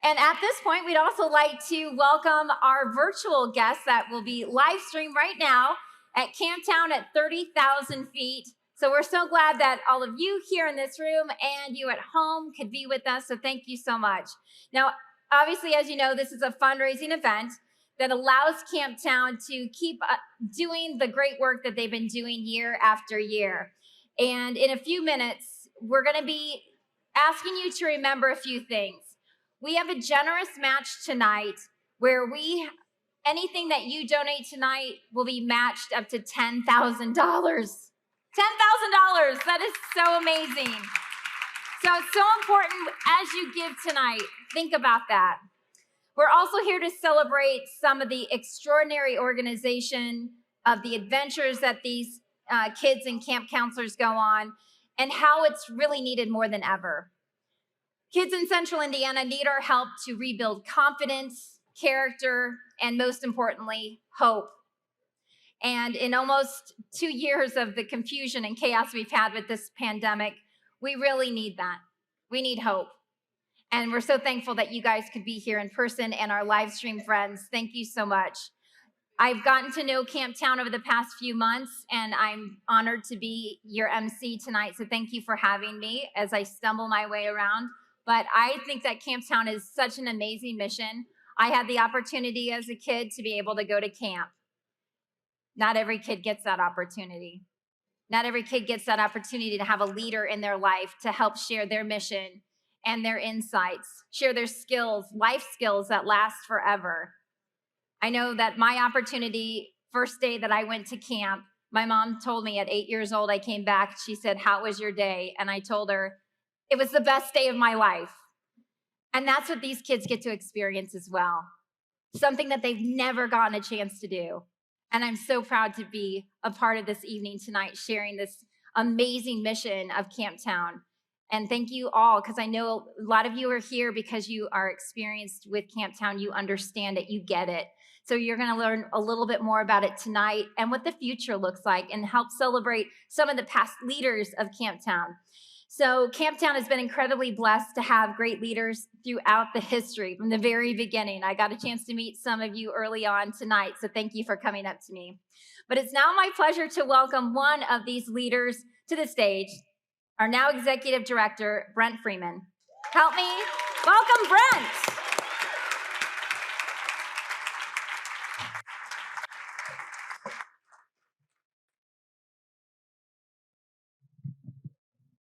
And at this point, we'd also like to welcome our virtual guests that will be live streamed right now at Camptown at 30,000 feet. So we're so glad that all of you here in this room and you at home could be with us. So thank you so much. Now, obviously, as you know, this is a fundraising event that allows Camptown to keep doing the great work that they've been doing year after year. And in a few minutes, we're going to be asking you to remember a few things. We have a generous match tonight where anything that you donate tonight will be matched up to $10,000. $10,000. That is so amazing. So it's so important as you give tonight, think about that. We're also here to celebrate some of the extraordinary organization of the adventures that these kids and camp counselors go on and how it's really needed more than ever. Kids in Central Indiana need our help to rebuild confidence, character, and most importantly, hope. And in almost 2 years of the confusion and chaos we've had with this pandemic, we really need that. We need hope. And we're so thankful that you guys could be here in person and our live stream friends. Thank you so much. I've gotten to know Camptown over the past few months, and I'm honored to be your MC tonight. So thank you for having me as I stumble my way around. But I think that Camptown is such an amazing mission. I had the opportunity as a kid to be able to go to camp. Not every kid gets that opportunity. Not every kid gets that opportunity to have a leader in their life to help share their mission and their insights, share their skills, life skills that last forever. I know that my opportunity, first day that I went to camp, my mom told me at 8 years old, I came back, she said, "How was your day?" And I told her, it was the best day of my life. And that's what these kids get to experience as well. Something that they've never gotten a chance to do. And I'm so proud to be a part of this evening tonight, sharing this amazing mission of Camptown. And thank you all, because I know a lot of you are here because you are experienced with Camptown. You understand it, you get it. So you're going to learn a little bit more about it tonight and what the future looks like and help celebrate some of the past leaders of Camptown. So Camptown has been incredibly blessed to have great leaders throughout the history from the very beginning. I got a chance to meet some of you early on tonight, so thank you for coming up to me. But it's now my pleasure to welcome one of these leaders to the stage, our now Executive Director, Brent Freeman. Help me welcome Brent.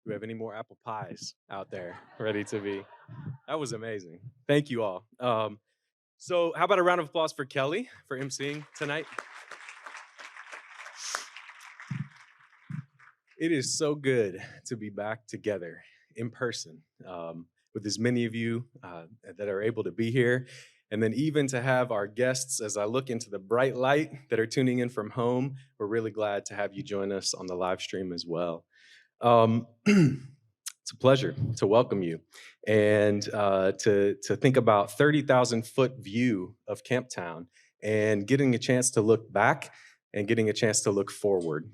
Do we have any more apple pies out there ready to be? That was amazing. Thank you all. So how about a round of applause for Kelly for emceeing tonight? It is so good to be back together in person with as many of you that are able to be here. And then even to have our guests, as I look into the bright light that are tuning in from home, we're really glad to have you join us on the live stream as well. It's a pleasure to welcome you and to think about 30,000-foot view of Camptown and getting a chance to look back and getting a chance to look forward.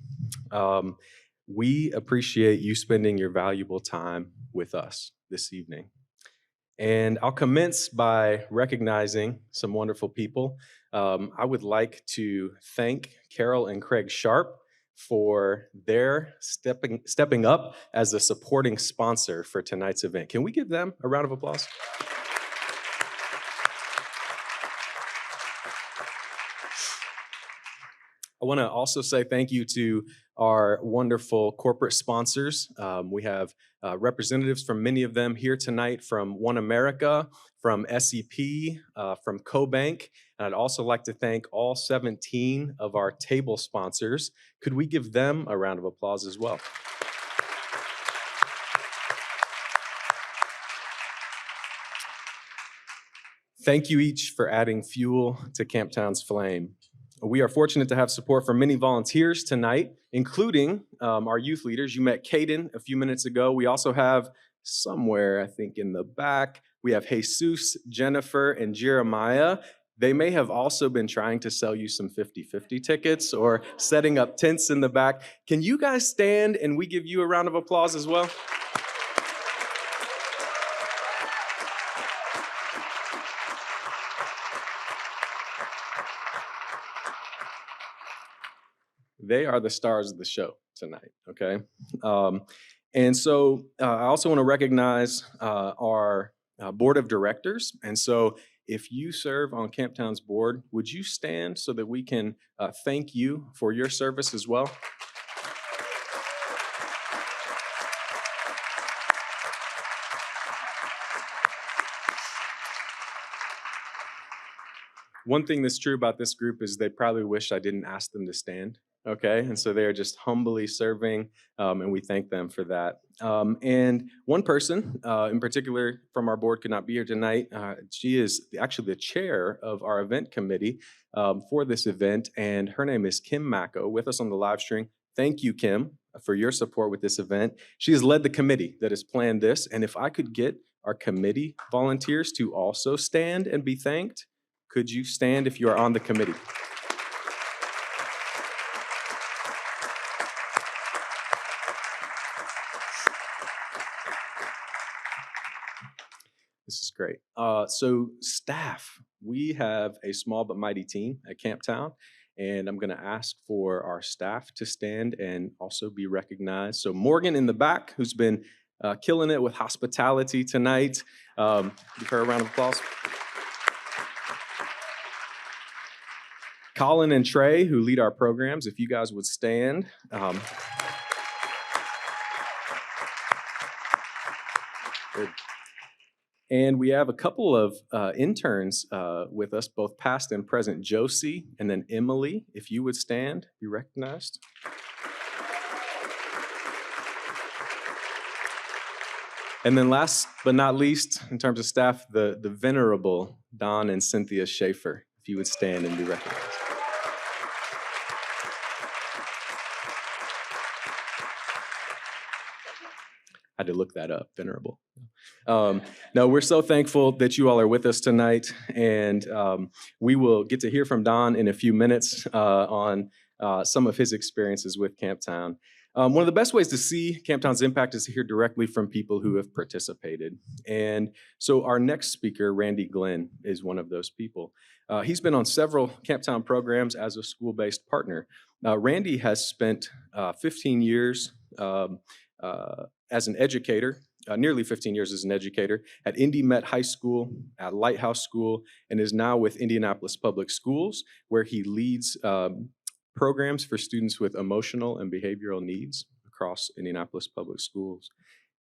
We appreciate you spending your valuable time with us this evening. And I'll commence by recognizing some wonderful people. I would like to thank Carol and Craig Sharp for their stepping up as a supporting sponsor for tonight's event. Can we give them a round of applause? I want to also say thank you to our wonderful corporate sponsors. We have representatives from many of them here tonight, from One America, from SEP, from CoBank. And I'd also like to thank all 17 of our table sponsors. Could we give them a round of applause as well? Thank you each for adding fuel to Camptown's flame. We are fortunate to have support from many volunteers tonight, including our youth leaders. You met Caden a few minutes ago. We also have somewhere, I think in the back, we have Jesus, Jennifer, and Jeremiah. They may have also been trying to sell you some 50-50 tickets or setting up tents in the back. Can you guys stand and we give you a round of applause as well? they are the stars of the show tonight, okay? Um, and so I also want to recognize our board of directors. And so if you serve on Camptown's board, would you stand so that we can thank you for your service as well? One thing that's true about this group is they probably wish I didn't ask them to stand. Okay. And so they are just humbly serving, and we thank them for that. And one person in particular from our board could not be here tonight. She is actually the chair of our event committee for this event, and her name is Kim Macko with us on the live stream. Thank you, Kim, for your support with this event. She has led the committee that has planned this. And if I could get our committee volunteers to also stand and be thanked, could you stand if you are on the committee? This is great. So staff, we have a small but mighty team at Camptown, and I'm going to ask for our staff to stand and also be recognized. So Morgan in the back, who's been killing it with hospitality tonight. Give her a round of applause. Colin and Trey, who lead our programs, if you guys would stand. Good. And we have a couple of interns with us, both past and present. Josie and then Emily, if you would stand, be recognized. And then last but not least, in terms of staff, the venerable Don and Cynthia Schaefer, if you would stand and be recognized. I had to look that up, venerable. No, we're so thankful that you all are with us tonight, and we will get to hear from Don in a few minutes on some of his experiences with Camptown. One of the best ways to see Camptown's impact is to hear directly from people who have participated. And so our next speaker, Randy Glenn, is one of those people. He's been on several Camptown programs as a school-based partner. Randy has spent 15 years as an educator, nearly 15 years as an educator at Indy Met High School, at Lighthouse School, and is now with Indianapolis Public Schools, where he leads programs for students with emotional and behavioral needs across Indianapolis Public Schools.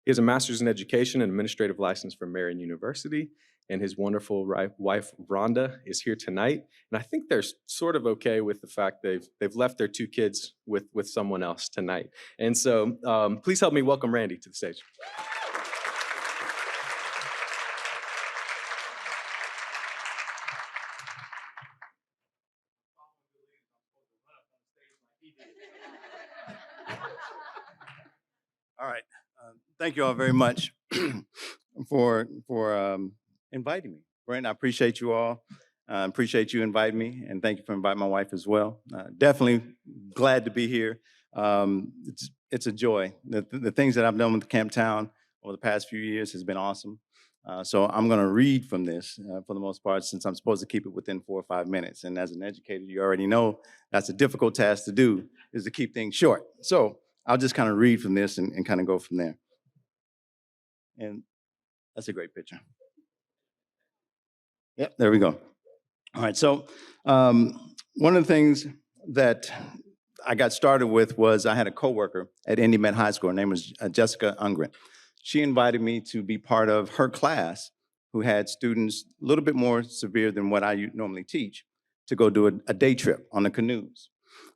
He has a master's in education and administrative license from Marian University, and his wonderful wife, Rhonda, is here tonight. And I think they're sort of okay with the fact they've left their two kids with someone else tonight. And so please help me welcome Randy to the stage. All right. Thank you all very much for inviting me. Brent, I appreciate you all. Appreciate you inviting me, and thank you for inviting my wife as well. Definitely glad to be here. It's a joy. The things that I've done with Camptown over the past few years has been awesome. So I'm going to read from this for the most part, since I'm supposed to keep it within 4 or 5 minutes. And as an educator, you already know that's a difficult task to do, is to keep things short. So I'll just kind of read from this and kind of go from there. And that's a great picture. Yep, there we go. All right, so one of the things that I got started with was I had a coworker at Indy Met High School. Her name was Jessica Ungren. She invited me to be part of her class who had students a little bit more severe than what I normally teach, to go do a day trip on the canoes.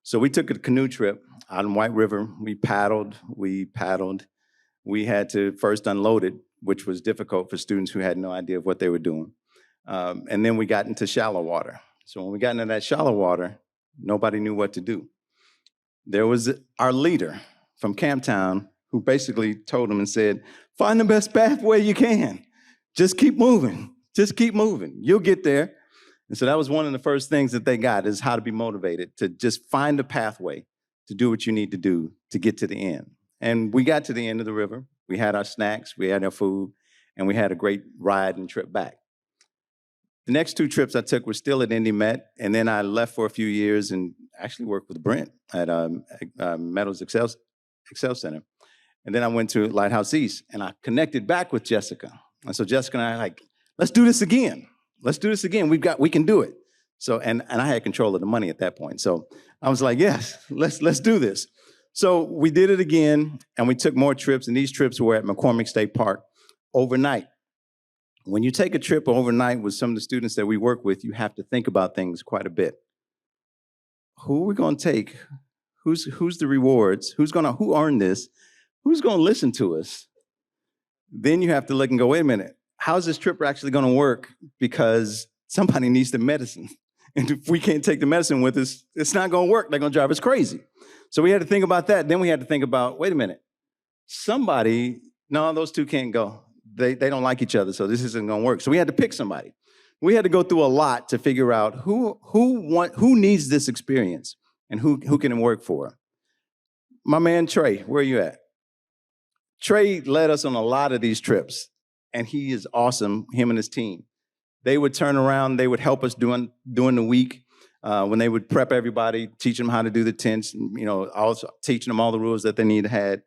So we took a canoe trip out in White River. We paddled. We had to first unload it, which was difficult for students who had no idea of what they were doing. And then we got into shallow water. So when we got into that shallow water, nobody knew what to do. There was our leader from Camptown who basically told them and said, find the best pathway you can. Just keep moving. Just keep moving. You'll get there. And so that was one of the first things that they got, is how to be motivated, to just find a pathway to do what you need to do to get to the end. And we got to the end of the river. We had our snacks, we had our food, and we had a great ride and trip back. The next 2 trips I took were still at Indy Met, and then I left for a few years and actually worked with Brent at Meadows Excel Center. And then I went to Lighthouse East, and I connected back with Jessica. And so Jessica and I are like, let's do this again. Let's do this again. We can do it. So, and I had control of the money at that point. So I was like, yes, let's do this. So we did it again, and we took more trips, and these trips were at McCormick State Park overnight. When you take a trip overnight with some of the students that we work with, you have to think about things quite a bit. Who are we going to take? Who's the rewards? Who earned this? Who's going to listen to us? Then you have to look and go, wait a minute, how's this trip actually going to work? Because somebody needs the medicine. And if we can't take the medicine with us, it's not going to work. They're going to drive us crazy. So we had to think about that. Then we had to think about, wait a minute, no, those 2 can't go. They don't like each other, so this isn't going to work. So we had to pick somebody. We had to go through a lot to figure out who needs this experience and who can it work for. My man Trey, where are you at? Trey led us on a lot of these trips, and he is awesome, him and his team. They would turn around, they would help us during the week when they would prep everybody, teach them how to do the tents, also teaching them all the rules that they need to have.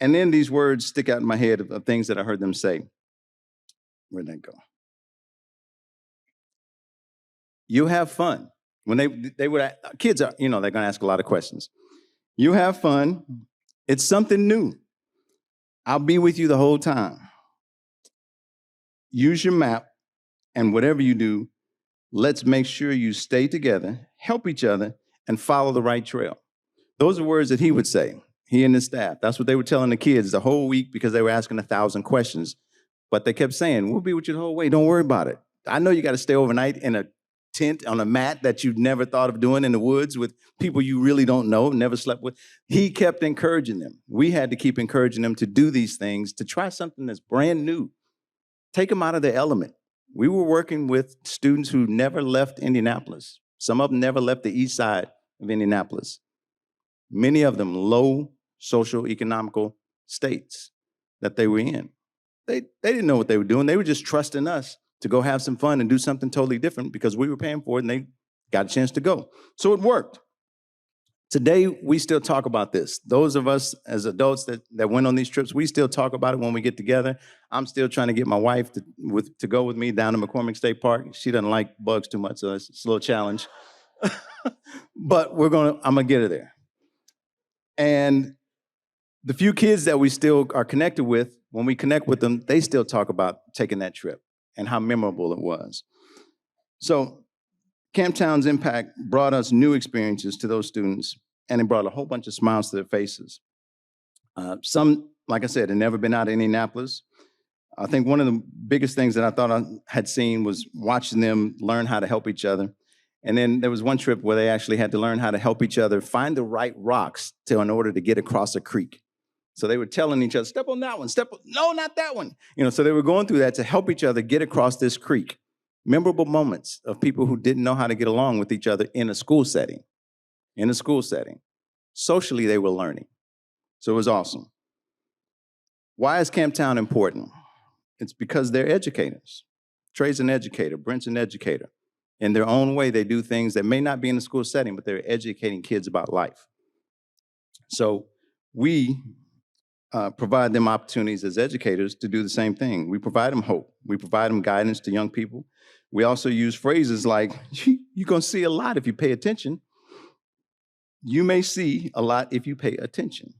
And then these words stick out in my head of things that I heard them say. Where'd that go? You have fun. When kids are, they're going to ask a lot of questions. You have fun. It's something new. I'll be with you the whole time. Use your map, and whatever you do, let's make sure you stay together, help each other, and follow the right trail. Those are words that he would say, he and his staff. That's what they were telling the kids the whole week because they were asking 1,000 questions. But they kept saying, we'll be with you the whole way. Don't worry about it. I know you got to stay overnight in a tent on a mat that you've never thought of doing in the woods with people you really don't know, never slept with. He kept encouraging them. We had to keep encouraging them to do these things, to try something that's brand new. Take them out of their element. We were working with students who never left Indianapolis. Some of them never left the east side of Indianapolis. Many of them low social economical states that they were in. They didn't know what they were doing. They were just trusting us to go have some fun and do something totally different because we were paying for it and they got a chance to go. So it worked. Today, we still talk about this. Those of us as adults that went on these trips, we still talk about it when we get together. I'm still trying to get my wife to go with me down to McCormick State Park. She doesn't like bugs too much, so it's a little challenge. But I'm gonna get her there. And the few kids that we still are connected with, when we connect with them, they still talk about taking that trip and how memorable it was. So Camptown's impact brought us new experiences to those students, and it brought a whole bunch of smiles to their faces. Some, like I said, had never been out of Indianapolis. I think one of the biggest things that I thought I had seen was watching them learn how to help each other. And then there was one trip where they actually had to learn how to help each other find the right rocks in order to get across a creek. So they were telling each other, step on that one, no, not that one. So they were going through that to help each other get across this creek. Memorable moments of people who didn't know how to get along with each other in a school setting. Socially, they were learning. So it was awesome. Why is Camptown important? It's because they're educators. Trey's an educator, Brent's an educator. In their own way, they do things that may not be in a school setting, but they're educating kids about life. So we provide them opportunities as educators to do the same thing. We provide them hope. We provide them guidance to young people. We also use phrases like, you're going to see a lot if you pay attention. You may see a lot if you pay attention.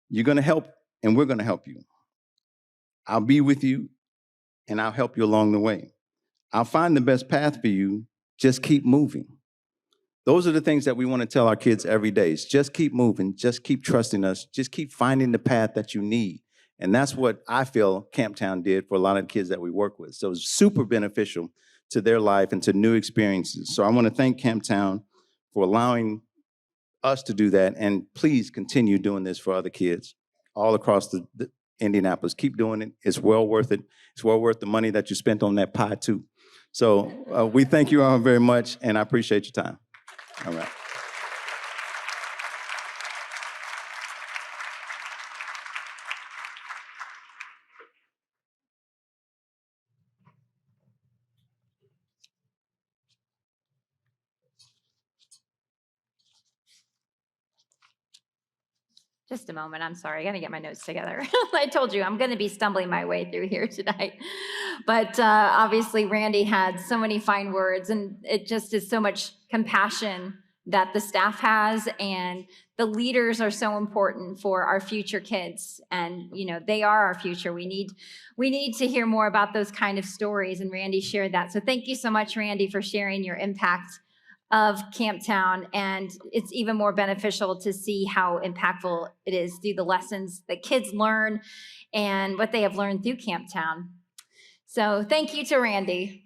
You're going to help, and we're going to help you. I'll be with you, and I'll help you along the way. I'll find the best path for you. Just keep moving. Those are the things that we want to tell our kids every day. Just keep moving. Just keep trusting us. Just keep finding the path that you need. And that's what I feel Camptown did for a lot of kids that we work with. So it's super beneficial to their life and to new experiences. So I want to thank Camptown for allowing us to do that. And please continue doing this for other kids all across the Indianapolis. Keep doing it. It's well worth it. It's well worth the money that you spent on that pie, too. So we thank you all very much, and I appreciate your time. All right. Just a moment. I'm sorry. I got to get my notes together. I told you I'm going to be stumbling my way through here tonight. But obviously, Randy had so many fine words, and it just is so much compassion that the staff has, and the leaders are so important for our future kids. And they are our future. We need to hear more about those kind of stories, and Randy shared that. So thank you so much, Randy, for sharing your impact of Camptown. And it's even more beneficial to see how impactful it is through the lessons that kids learn and what they have learned through Camptown. So thank you to Randy.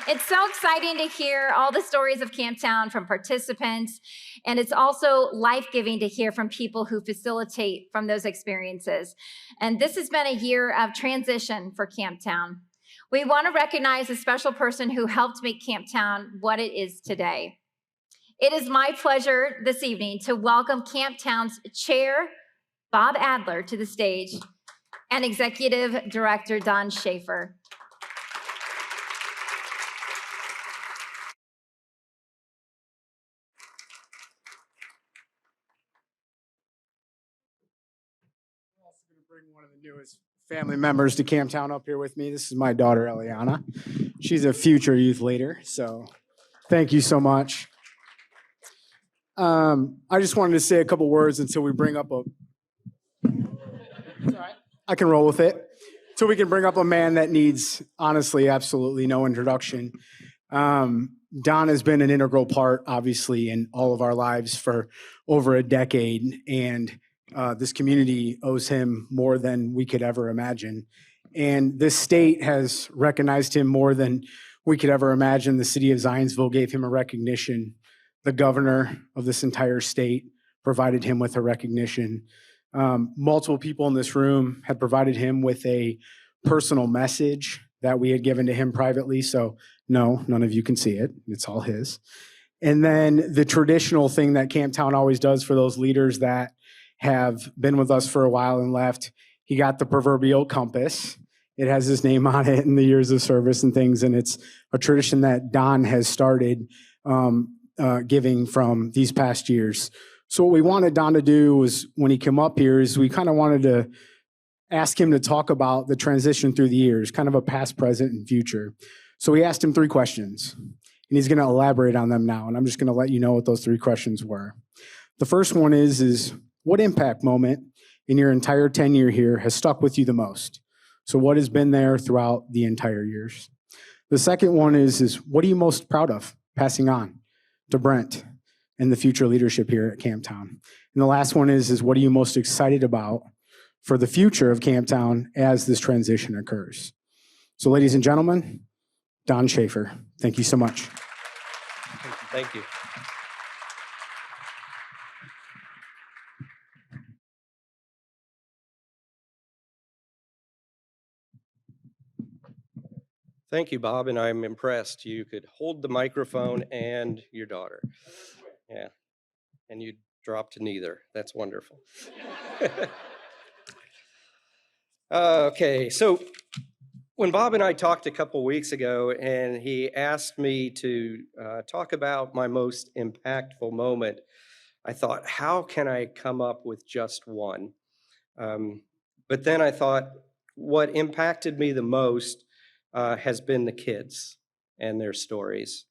It's so exciting to hear all the stories of Camptown from participants, and it's also life-giving to hear from people who facilitate from those experiences. And this has been a year of transition for Camptown. We want to recognize a special person who helped make Camptown what it is today. It is my pleasure this evening to welcome Camptown's chair, Bob Adler, to the stage, and Executive Director Don Schaefer. I'm also going to bring one of the newest family members to Camptown up here with me. This is my daughter, Eliana. She's a future youth leader, so thank you so much. I just wanted to say a couple words until we bring up I can roll with it. Till we can bring up a man that needs, honestly, absolutely no introduction. Don has been an integral part, obviously, in all of our lives for over a decade, and this community owes him more than we could ever imagine. And this state has recognized him more than we could ever imagine. The city of Zionsville gave him a recognition. The governor of this entire state provided him with a recognition. Multiple people in this room had provided him with a personal message that we had given to him privately. So no, none of you can see it. It's all his. And then the traditional thing that Camptown always does for those leaders that have been with us for a while and left, he got the proverbial compass. It has his name on it and the years of service and things. And it's a tradition that Don has started giving from these past years. So what we wanted Don to do was, when he came up here, is we kind of wanted to ask him to talk about the transition through the years, kind of a past, present, and future. So we asked him 3 questions, and he's going to elaborate on them now. And I'm just going to let you know what those 3 questions were. The first one is what impact moment in your entire tenure here has stuck with you the most? So what has been there throughout the entire years? The second one is what are you most proud of passing on to Brent and the future leadership here at Camptown? And the last one is what are you most excited about for the future of Camptown as this transition occurs? So ladies and gentlemen, Don Schaefer, thank you so much. Thank you. Thank you, Bob, and I'm impressed. You could hold the microphone and your daughter. Yeah, and you dropped neither. That's wonderful. Okay, so when Bob and I talked a couple weeks ago, and he asked me to talk about my most impactful moment, I thought, how can I come up with just one? But then I thought, what impacted me the most has been the kids and their stories.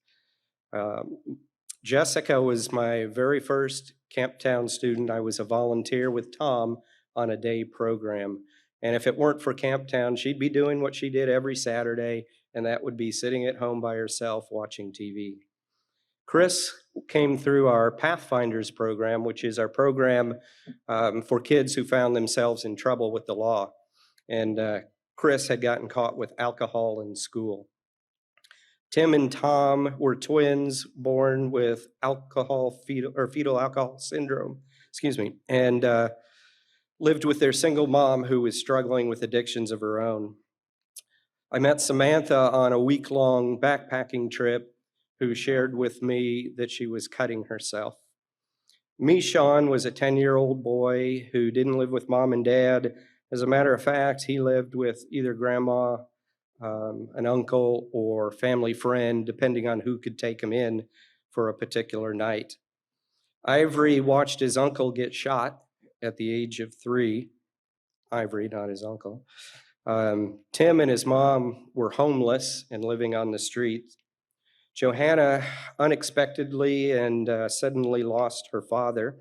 Jessica was my very first Camptown student. I was a volunteer with Tom on a day program. And if it weren't for Camptown, she'd be doing what she did every Saturday, and that would be sitting at home by herself watching TV. Chris came through our Pathfinders program, which is our program for kids who found themselves in trouble with the law. And Chris had gotten caught with alcohol in school. Tim and Tom were twins born with fetal alcohol syndrome, and lived with their single mom who was struggling with addictions of her own. I met Samantha on a week-long backpacking trip who shared with me that she was cutting herself. Sean was a 10-year-old boy who didn't live with mom and dad. As a matter of fact, he lived with either grandma, an uncle, or family friend, depending on who could take him in, for a particular night. Ivory watched his uncle get shot at the age of 3. Ivory, not his uncle. Tim and his mom were homeless and living on the street. Johanna unexpectedly and suddenly lost her father.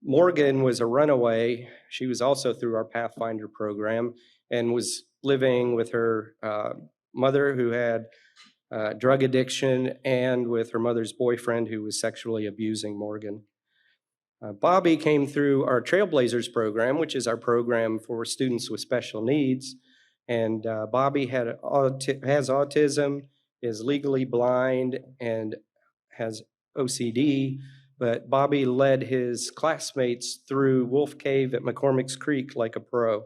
Morgan was a runaway. She was also through our Pathfinder program and was living with her mother who had drug addiction and with her mother's boyfriend who was sexually abusing Morgan. Bobby came through our Trailblazers program, which is our program for students with special needs. And Bobby has autism, is legally blind, and has OCD. But Bobby led his classmates through Wolf Cave at McCormick's Creek like a pro.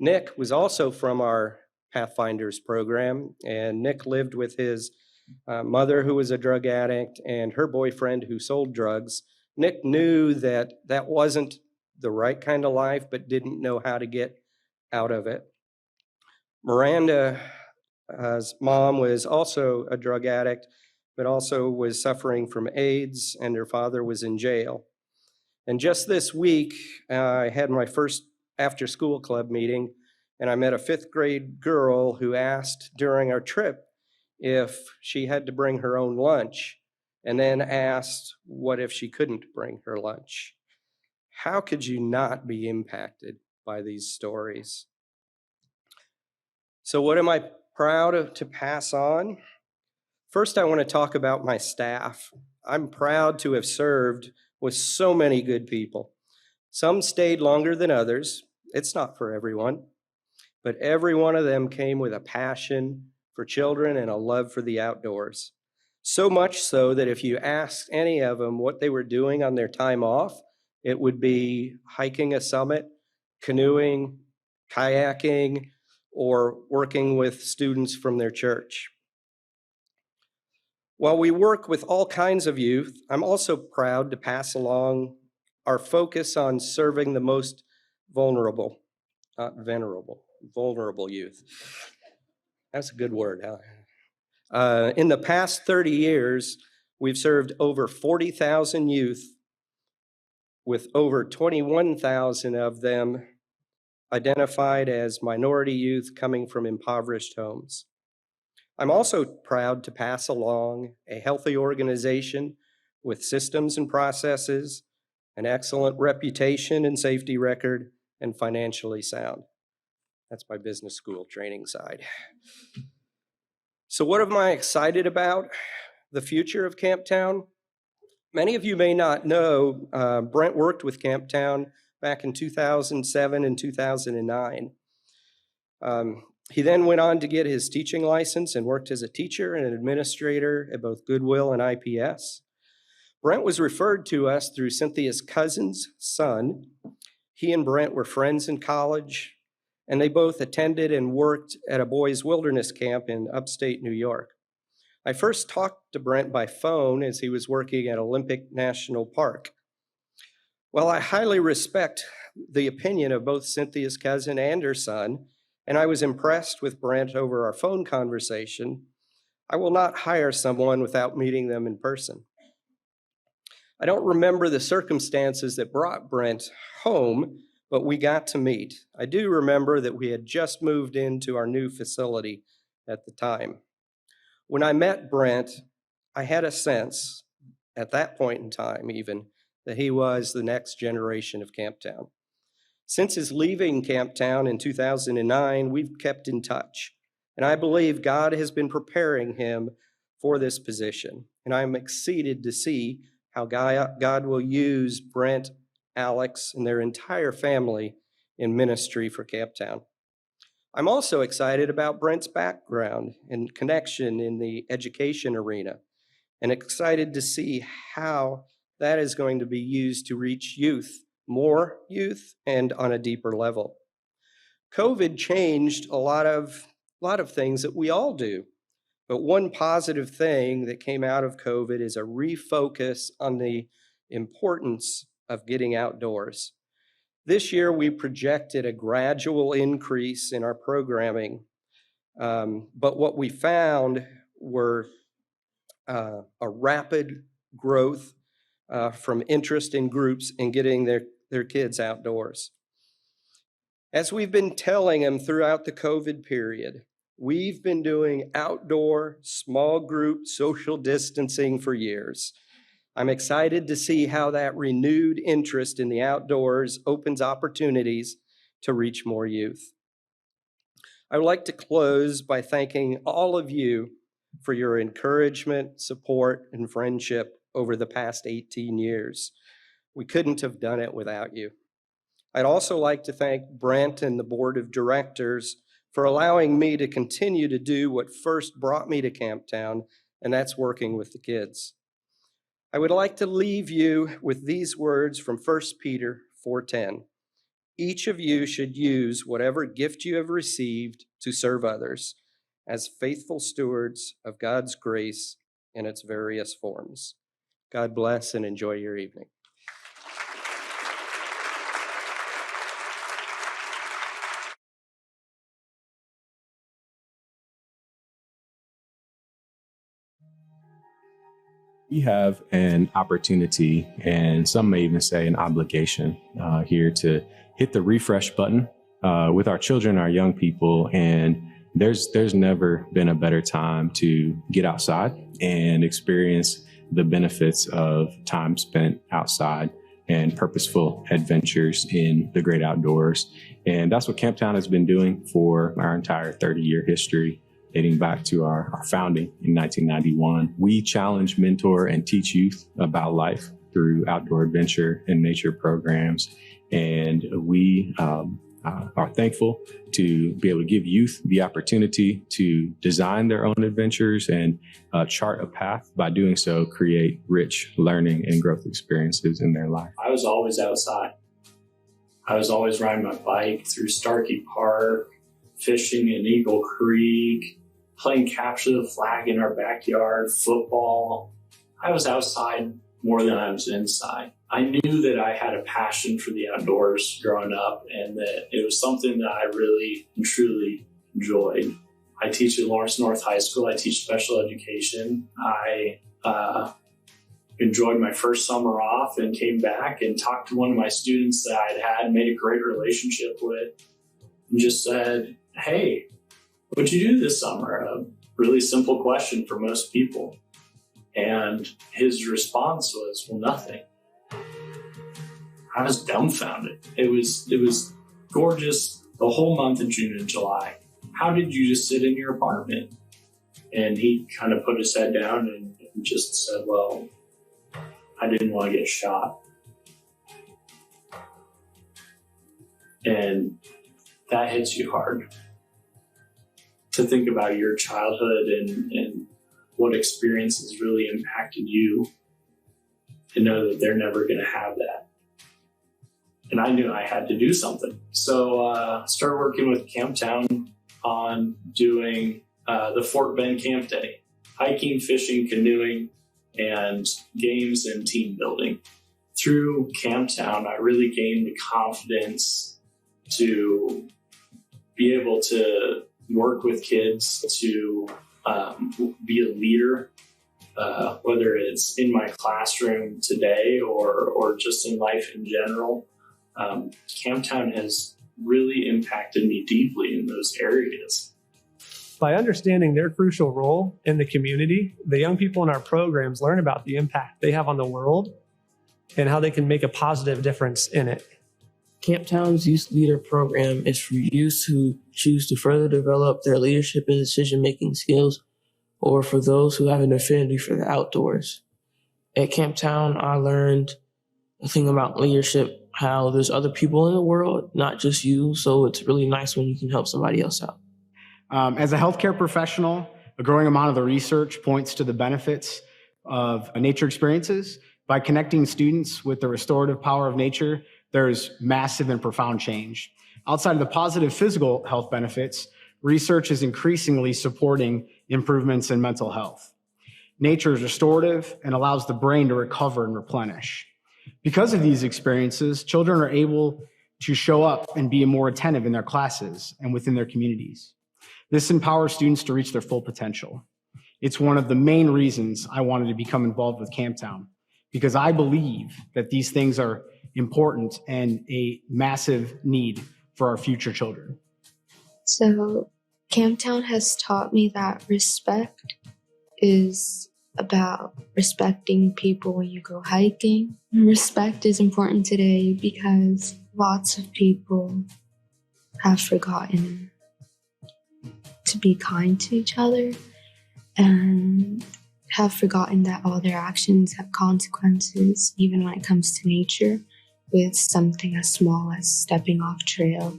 Nick was also from our Pathfinders program, and Nick lived with his mother, who was a drug addict, and her boyfriend, who sold drugs. Nick knew that that wasn't the right kind of life, but didn't know how to get out of it. Miranda's mom was also a drug addict, but also was suffering from AIDS, and her father was in jail. And just this week, I had my first after-school club meeting, and I met a 5th grade girl who asked during our trip if she had to bring her own lunch, and then asked what if she couldn't bring her lunch. How could you not be impacted by these stories? So what am I proud to pass on? First, I want to talk about my staff. I'm proud to have served with so many good people. Some stayed longer than others. It's not for everyone, but every one of them came with a passion for children and a love for the outdoors. So much so that if you asked any of them what they were doing on their time off, it would be hiking a summit, canoeing, kayaking, or working with students from their church. While we work with all kinds of youth, I'm also proud to pass along our focus on serving the most vulnerable, not venerable, vulnerable youth. That's a good word, huh? In the past 30 years, we've served over 40,000 youth, with over 21,000 of them identified as minority youth coming from impoverished homes. I'm also proud to pass along a healthy organization with systems and processes, an excellent reputation and safety record, and financially sound. That's my business school training side. So what am I excited about? The future of Camptown? Many of you may not know, Brent worked with Camptown back in 2007 and 2009. He then went on to get his teaching license and worked as a teacher and an administrator at both Goodwill and IPS. Brent was referred to us through Cynthia's cousin's son. He and Brent were friends in college, and they both attended and worked at a boys' wilderness camp in upstate New York. I first talked to Brent by phone as he was working at Olympic National Park. While I highly respect the opinion of both Cynthia's cousin and her son, and I was impressed with Brent over our phone conversation, I will not hire someone without meeting them in person. I don't remember the circumstances that brought Brent home, but we got to meet. I do remember that we had just moved into our new facility at the time. When I met Brent, I had a sense, at that point in time even, that he was the next generation of Camptown. Since his leaving Camptown in 2009, we've kept in touch, and I believe God has been preparing him for this position, and I'm excited to see how God will use Brent, Alex, and their entire family in ministry for Camptown. I'm also excited about Brent's background and connection in the education arena, and excited to see how that is going to be used to reach youth, more youth, and on a deeper level. COVID changed a lot of things that we all do, but one positive thing that came out of COVID is a refocus on the importance of getting outdoors. This year, we projected a gradual increase in our programming, but what we found were a rapid growth from interest in groups in getting their kids outdoors. As we've been telling them throughout the COVID period, we've been doing outdoor small group social distancing for years. I'm excited to see how that renewed interest in the outdoors opens opportunities to reach more youth. I would like to close by thanking all of you for your encouragement, support, and friendship over the past 18 years. We couldn't have done it without you. I'd also like to thank Brent and the board of directors for allowing me to continue to do what first brought me to Camptown, and that's working with the kids. I would like to leave you with these words from 1 Peter 4:10. Each of you should use whatever gift you have received to serve others as faithful stewards of God's grace in its various forms. God bless and enjoy your evening. We have an opportunity, and some may even say an obligation, here to hit the refresh button with our children, our young people. And there's never been a better time to get outside and experience the benefits of time spent outside and purposeful adventures in the great outdoors. And that's what Camptown has been doing for our entire 30-year history, dating back to our founding in 1991. We challenge, mentor, and teach youth about life through outdoor adventure and nature programs. And we are thankful to be able to give youth the opportunity to design their own adventures and chart a path. By doing so, create rich learning and growth experiences in their life. I was always outside. I was always riding my bike through Starkey Park, fishing in Eagle Creek, playing capture the flag in our backyard, football. I was outside more than I was inside. I knew that I had a passion for the outdoors growing up, and that it was something that I really and truly enjoyed. I teach at Lawrence North High School. I teach special education. I enjoyed my first summer off and came back and talked to one of my students that I'd had made a great relationship with, and just said, "Hey, what'd you do this summer?" A really simple question for most people. And his response was, "Well, nothing." I was dumbfounded. It was gorgeous the whole month of June and July. How did you just sit in your apartment? And he kind of put his head down and just said, "Well, I didn't want to get shot." And that hits you hard. To think about your childhood and what experiences really impacted you, to know that they're never going to have that. And I knew I had to do something. So started working with Camptown on doing the Fort Bend Camp Day, hiking, fishing, canoeing, and games and team building. Through Camptown, I really gained the confidence to be able to work with kids, to be a leader, whether it's in my classroom today or just in life in general. Camptown has really impacted me deeply in those areas. By understanding their crucial role in the community, the young people in our programs learn about the impact they have on the world and how they can make a positive difference in it. Camptown's Youth Leader Program is for youth who choose to further develop their leadership and decision-making skills, or for those who have an affinity for the outdoors. At Camptown, I learned a thing about leadership, how there's other people in the world, not just you, so it's really nice when you can help somebody else out. As a healthcare professional, a growing amount of the research points to the benefits of nature experiences. By connecting students with the restorative power of nature, there's massive and profound change. Outside of the positive physical health benefits, research is increasingly supporting improvements in mental health. Nature is restorative and allows the brain to recover and replenish. Because of these experiences, children are able to show up and be more attentive in their classes and within their communities. This empowers students to reach their full potential. It's one of the main reasons I wanted to become involved with Camptown, because I believe that these things are important and a massive need for our future children. So, Camptown has taught me that respect is about respecting people when you go hiking. Respect is important today because lots of people have forgotten to be kind to each other and have forgotten that all their actions have consequences, even when it comes to nature, with something as small as stepping off trail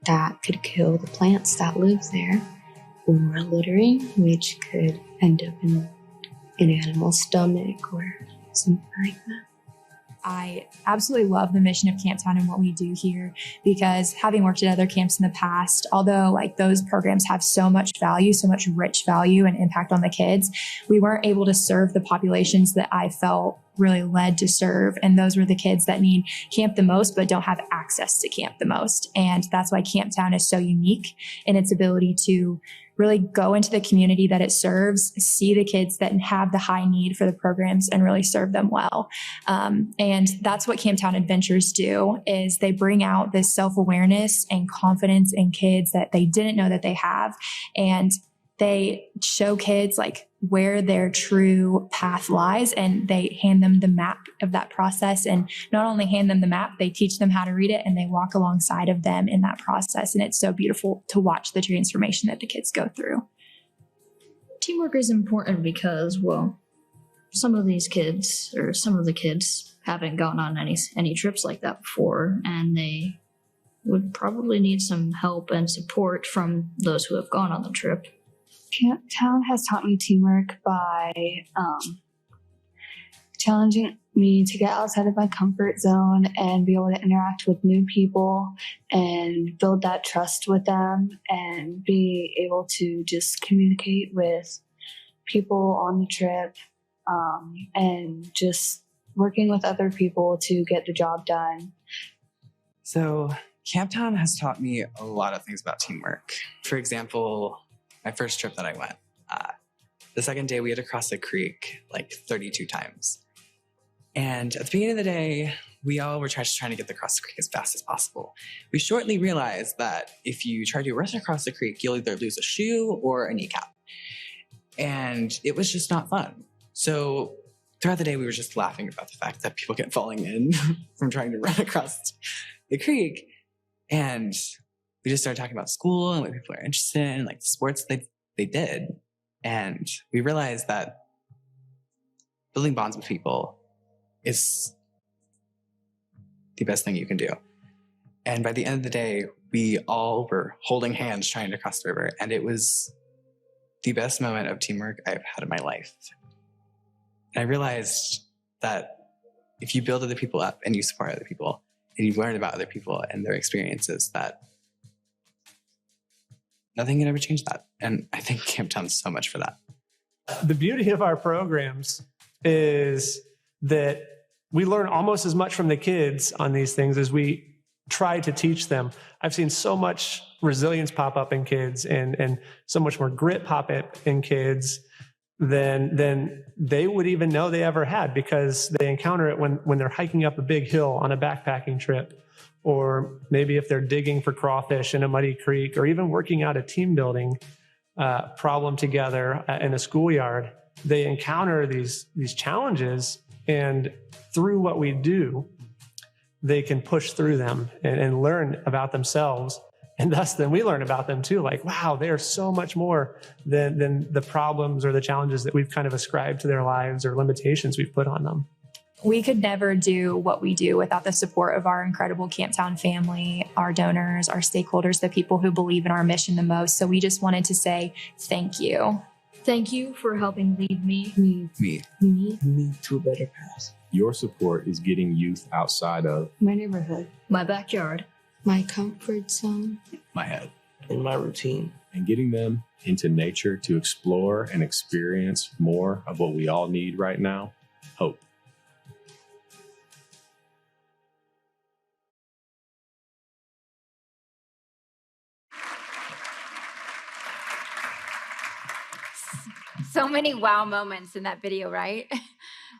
that could kill the plants that live there, or littering, which could end up in an animal's stomach or something like that. I absolutely love the mission of Camptown and what we do here, because having worked at other camps in the past, although like those programs have so much value, so much rich value and impact on the kids, we weren't able to serve the populations that I felt really led to serve. And those were the kids that need camp the most, but don't have access to camp the most. And that's why Camptown is so unique in its ability to really go into the community that it serves, see the kids that have the high need for the programs and really serve them well. And that's what Camptown Adventures do, is they bring out this self-awareness and confidence in kids that they didn't know that they have. And they show kids like where their true path lies, and they hand them the map of that process. And not only hand them the map, they teach them how to read it, and they walk alongside of them in that process. And it's so beautiful to watch the transformation that the kids go through. Teamwork is important because, well, some of the kids haven't gone on any trips like that before, and they would probably need some help and support from those who have gone on the trip. Camptown has taught me teamwork by challenging me to get outside of my comfort zone and be able to interact with new people and build that trust with them and be able to just communicate with people on the trip, and just working with other people to get the job done. So Camptown has taught me a lot of things about teamwork. For example, my first trip that I went, the second day we had to cross the creek like 32 times. And at the beginning of the day, we all were just trying to get across the creek as fast as possible. We shortly realized that if you try to rush across the creek, you'll either lose a shoe or a kneecap. And it was just not fun. So throughout the day, we were just laughing about the fact that people kept falling in from trying to run across the creek. And we just started talking about school and what people are interested in, like the sports they did. And we realized that building bonds with people is the best thing you can do. And by the end of the day, we all were holding hands trying to cross the river. And it was the best moment of teamwork I've had in my life. And I realized that if you build other people up and you support other people and you learn about other people and their experiences, that nothing can ever change that. And I think Camptown's so much for that. The beauty of our programs is that we learn almost as much from the kids on these things as we try to teach them. I've seen so much resilience pop up in kids and so much more grit pop up in kids than they would even know they ever had, because they encounter it when they're hiking up a big hill on a backpacking trip, or maybe if they're digging for crawfish in a muddy creek, or even working out a team building problem together in a schoolyard. They encounter these challenges, and through what we do, they can push through them and learn about themselves. And thus then we learn about them too. Like, wow, they are so much more than the problems or the challenges that we've kind of ascribed to their lives or limitations we've put on them. We could never do what we do without the support of our incredible Camptown family, our donors, our stakeholders, the people who believe in our mission the most. So we just wanted to say thank you. Thank you for helping lead me to a better path. Your support is getting youth outside of my neighborhood, my backyard, my comfort zone, my head, and my routine, and getting them into nature to explore and experience more of what we all need right now: hope. So many wow moments in that video, right?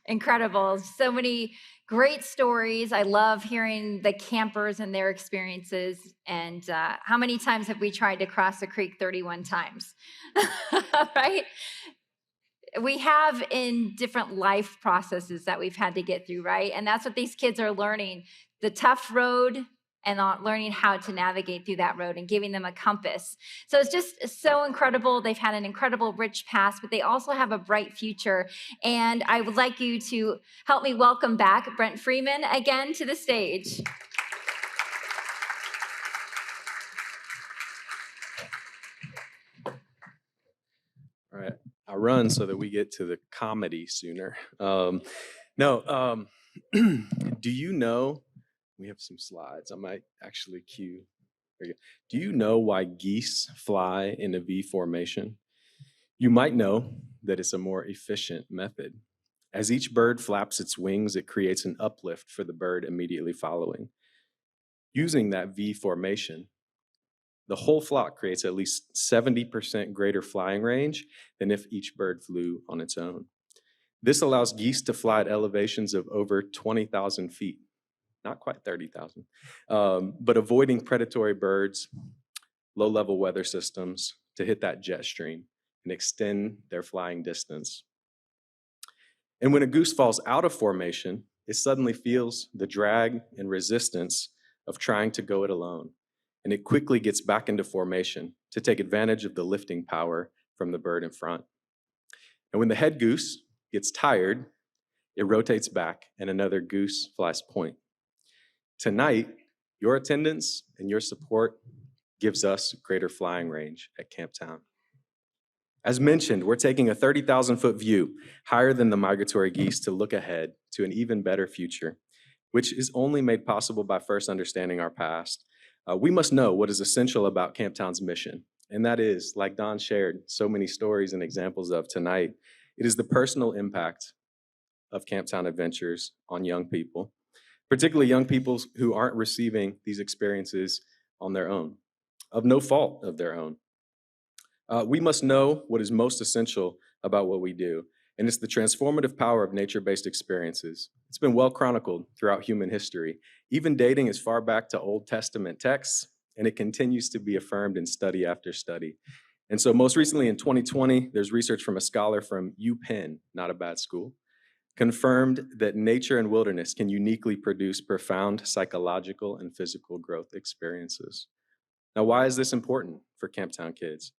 Incredible. So many great stories. I love hearing the campers and their experiences. And how many times have we tried to cross a creek? 31 times, right? We have in different life processes that we've had to get through, right? And that's what these kids are learning, the tough road and learning how to navigate through that road and giving them a compass. So it's just so incredible. They've had an incredible rich past, but they also have a bright future. And I would like you to help me welcome back Brent Freeman again to the stage. All right. I run so that we get to the comedy sooner. Do you know, we have some slides. I might actually cue. There you go. Do you know why geese fly in a V formation? You might know that it's a more efficient method. As each bird flaps its wings, it creates an uplift for the bird immediately following. Using that V formation, the whole flock creates at least 70% greater flying range than if each bird flew on its own. This allows geese to fly at elevations of over 20,000 feet, not quite 30,000, but avoiding predatory birds, low-level weather systems to hit that jet stream and extend their flying distance. And when a goose falls out of formation, it suddenly feels the drag and resistance of trying to go it alone. And it quickly gets back into formation to take advantage of the lifting power from the bird in front. And when the head goose gets tired, it rotates back and another goose flies point. Tonight, your attendance and your support gives us greater flying range at Camptown. As mentioned, we're taking a 30,000-foot view higher than the migratory geese to look ahead to an even better future, which is only made possible by first understanding our past. We must know what is essential about Camptown's mission, and that is, like Don shared so many stories and examples of tonight, it is the personal impact of Camptown Adventures on young people, particularly young people who aren't receiving these experiences on their own, of no fault of their own. We must know what is most essential about what we do, and it's the transformative power of nature-based experiences. It's been well chronicled throughout human history, even dating as far back to Old Testament texts, and it continues to be affirmed in study after study. And so most recently in 2020, there's research from a scholar from UPenn, not a bad school, confirmed that nature and wilderness can uniquely produce profound psychological and physical growth experiences. Now, why is this important for Camptown kids?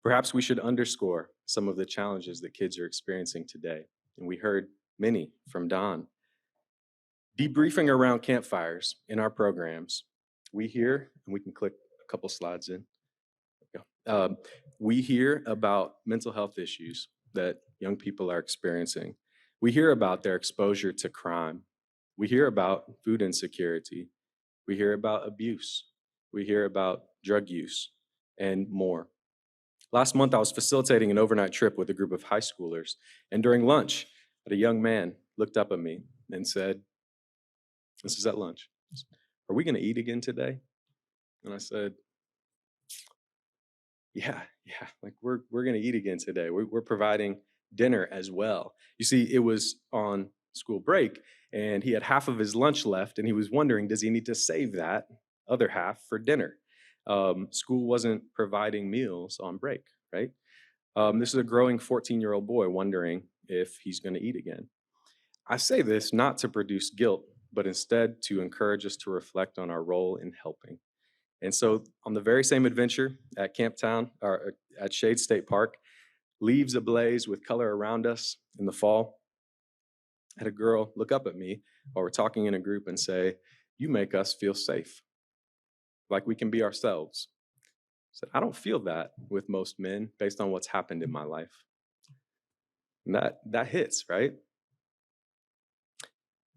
Perhaps we should underscore some of the challenges that kids are experiencing today, and we heard many from Don. Debriefing around campfires in our programs, we hear, and we can click a couple slides in. We hear about mental health issues that young people are experiencing. We hear about their exposure to crime. We hear about food insecurity. We hear about abuse. We hear about drug use and more. Last month, I was facilitating an overnight trip with a group of high schoolers, and during lunch, a young man looked up at me and said, this is at lunch, "Are we gonna eat again today?" And I said, yeah, like we're gonna eat again today. We're providing dinner as well. You see, it was on school break, and he had half of his lunch left, and he was wondering, does he need to save that other half for dinner? School wasn't providing meals on break, right? This is a growing 14-year-old boy wondering if he's going to eat again. I say this not to produce guilt, but instead to encourage us to reflect on our role in helping. And so on the very same adventure at Camptown, or at Shade State Park, leaves ablaze with color around us in the fall, I had a girl look up at me while we're talking in a group and say, "You make us feel safe, like we can be ourselves." I said, "I don't feel that with most men based on what's happened in my life." And that hits, right?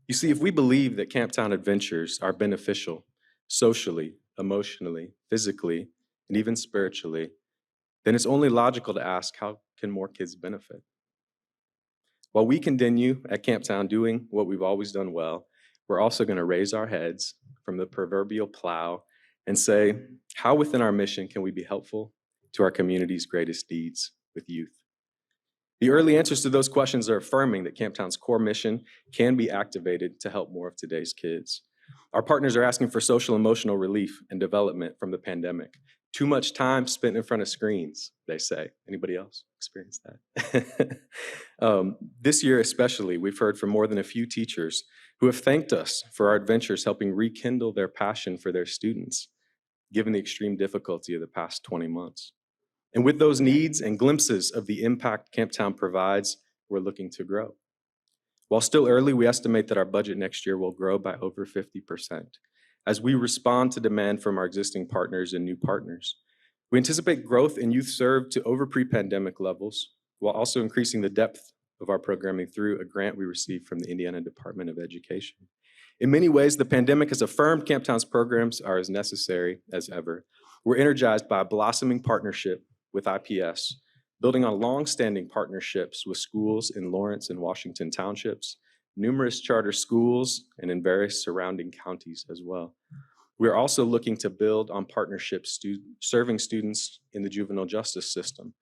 You see, if we believe that Camptown Adventures are beneficial socially, emotionally, physically, and even spiritually, then it's only logical to ask, how can more kids benefit? While we continue at Camptown doing what we've always done well, we're also going to raise our heads from the proverbial plow and say, how within our mission can we be helpful to our community's greatest deeds with youth? The early answers to those questions are affirming that Camptown's core mission can be activated to help more of today's kids. Our partners are asking for social emotional relief and development from the pandemic. Too much time spent in front of screens, they say. Anybody else experience that? This year especially, we've heard from more than a few teachers who have thanked us for our adventures helping rekindle their passion for their students, given the extreme difficulty of the past 20 months. And with those needs and glimpses of the impact Camptown provides, we're looking to grow. While still early, we estimate that our budget next year will grow by over 50% as we respond to demand from our existing partners and new partners. We anticipate growth in youth served to over pre-pandemic levels, while also increasing the depth of our programming through a grant we received from the Indiana Department of Education. In many ways, the pandemic has affirmed Camptown's programs are as necessary as ever. We're energized by a blossoming partnership with IPS, building on long-standing partnerships with schools in Lawrence and Washington townships, numerous charter schools, and in various surrounding counties as well. We're also looking to build on partnerships serving students in the juvenile justice system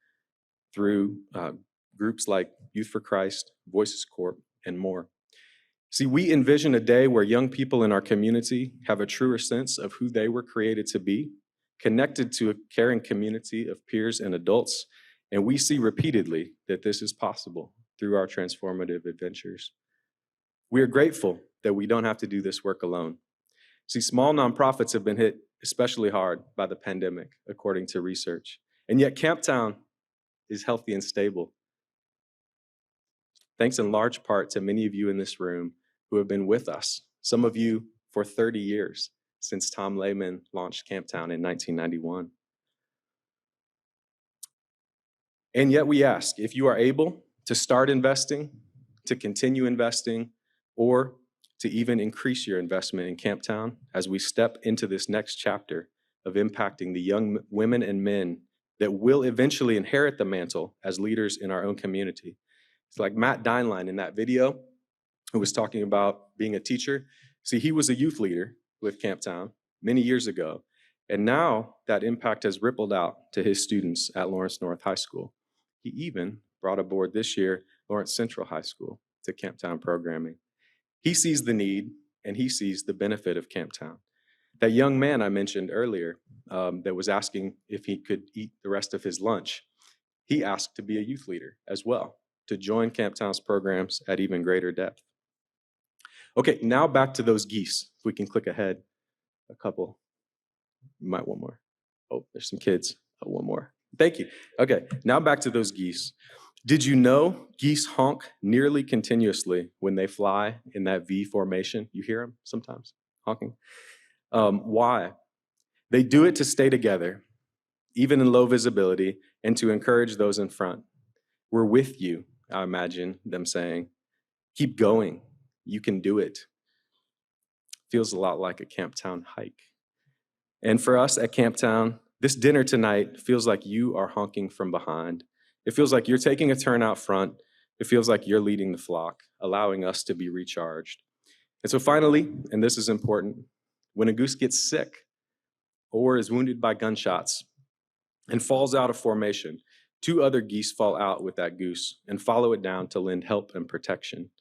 through groups like Youth for Christ, Voices Corp, and more. See, we envision a day where young people in our community have a truer sense of who they were created to be, connected to a caring community of peers and adults, and we see repeatedly that this is possible through our transformative adventures. We are grateful that we don't have to do this work alone. See, small nonprofits have been hit especially hard by the pandemic, according to research, and yet Camptown is healthy and stable. Thanks in large part to many of you in this room who have been with us, some of you for 30 years, since Tom Lehman launched Camptown in 1991. And yet we ask, if you are able to start investing, to continue investing, or to even increase your investment in Camptown as we step into this next chapter of impacting the young women and men that will eventually inherit the mantle as leaders in our own community. It's like Matt Deinlein in that video who was talking about being a teacher. See, he was a youth leader with Camptown many years ago, and now that impact has rippled out to his students at Lawrence North High School. He even brought aboard this year Lawrence Central High School to Camptown programming. He sees the need and he sees the benefit of Camptown. That young man I mentioned earlier that was asking if he could eat the rest of his lunch, he asked to be a youth leader as well, to join Camptown's programs at even greater depth. Okay, now back to those geese. If we can click ahead a couple. You might want more. Oh, there's some kids. Oh, one more. Thank you. Okay, now back to those geese. Did you know geese honk nearly continuously when they fly in that V formation? You hear them sometimes honking. Why? They do it to stay together, even in low visibility, and to encourage those in front. We're with you, I imagine them saying. Keep going. You can do it. Feels a lot like a Camptown hike. And for us at Camptown, this dinner tonight feels like you are honking from behind. It feels like you're taking a turn out front. It feels like you're leading the flock, allowing us to be recharged. And so finally, and this is important, when a goose gets sick or is wounded by gunshots and falls out of formation, 2 other geese fall out with that goose and follow it down to lend help and protection.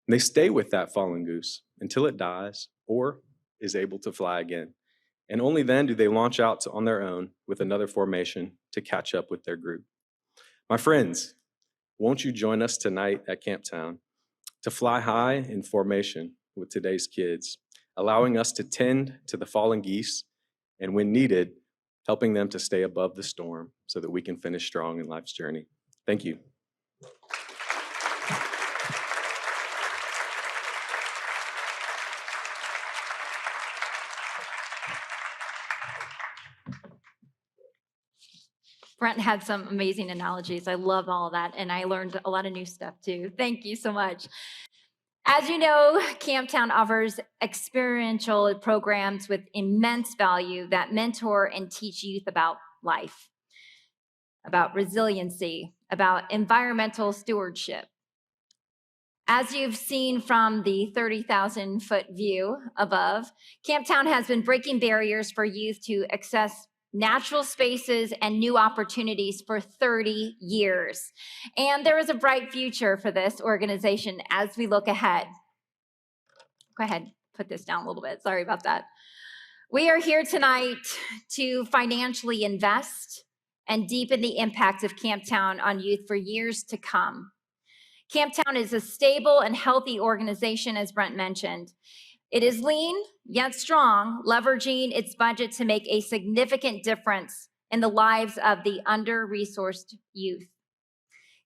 And they stay with that fallen goose until it dies or is able to fly again. And only then do they launch out on their own with another formation to catch up with their group. My friends, won't you join us tonight at Camptown to fly high in formation with today's kids, allowing us to tend to the fallen geese, and when needed, helping them to stay above the storm so that we can finish strong in life's journey. Thank you. Brent had some amazing analogies. I love all of that, and I learned a lot of new stuff too. Thank you so much. As you know, Camptown offers experiential programs with immense value that mentor and teach youth about life, about resiliency, about environmental stewardship. As you've seen from the 30,000-foot view above, Camptown has been breaking barriers for youth to access natural spaces, and new opportunities for 30 years. And there is a bright future for this organization as we look ahead. Go ahead, put this down a little bit. Sorry about that. We are here tonight to financially invest and deepen the impact of Camptown on youth for years to come. Camptown is a stable and healthy organization, as Brent mentioned. It is lean, yet strong, leveraging its budget to make a significant difference in the lives of the under-resourced youth.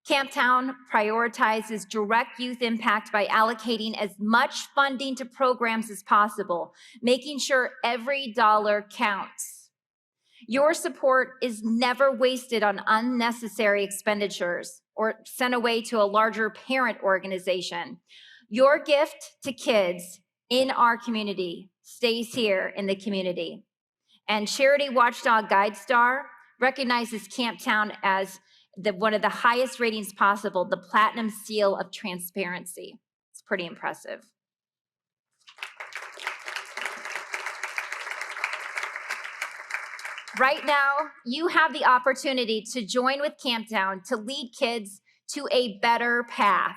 Camptown prioritizes direct youth impact by allocating as much funding to programs as possible, making sure every dollar counts. Your support is never wasted on unnecessary expenditures or sent away to a larger parent organization. Your gift to kids in our community stays here in the community. And Charity Watchdog GuideStar recognizes Camptown as one of the highest ratings possible, the Platinum Seal of Transparency. It's pretty impressive. Right now, you have the opportunity to join with Camptown to lead kids to a better path.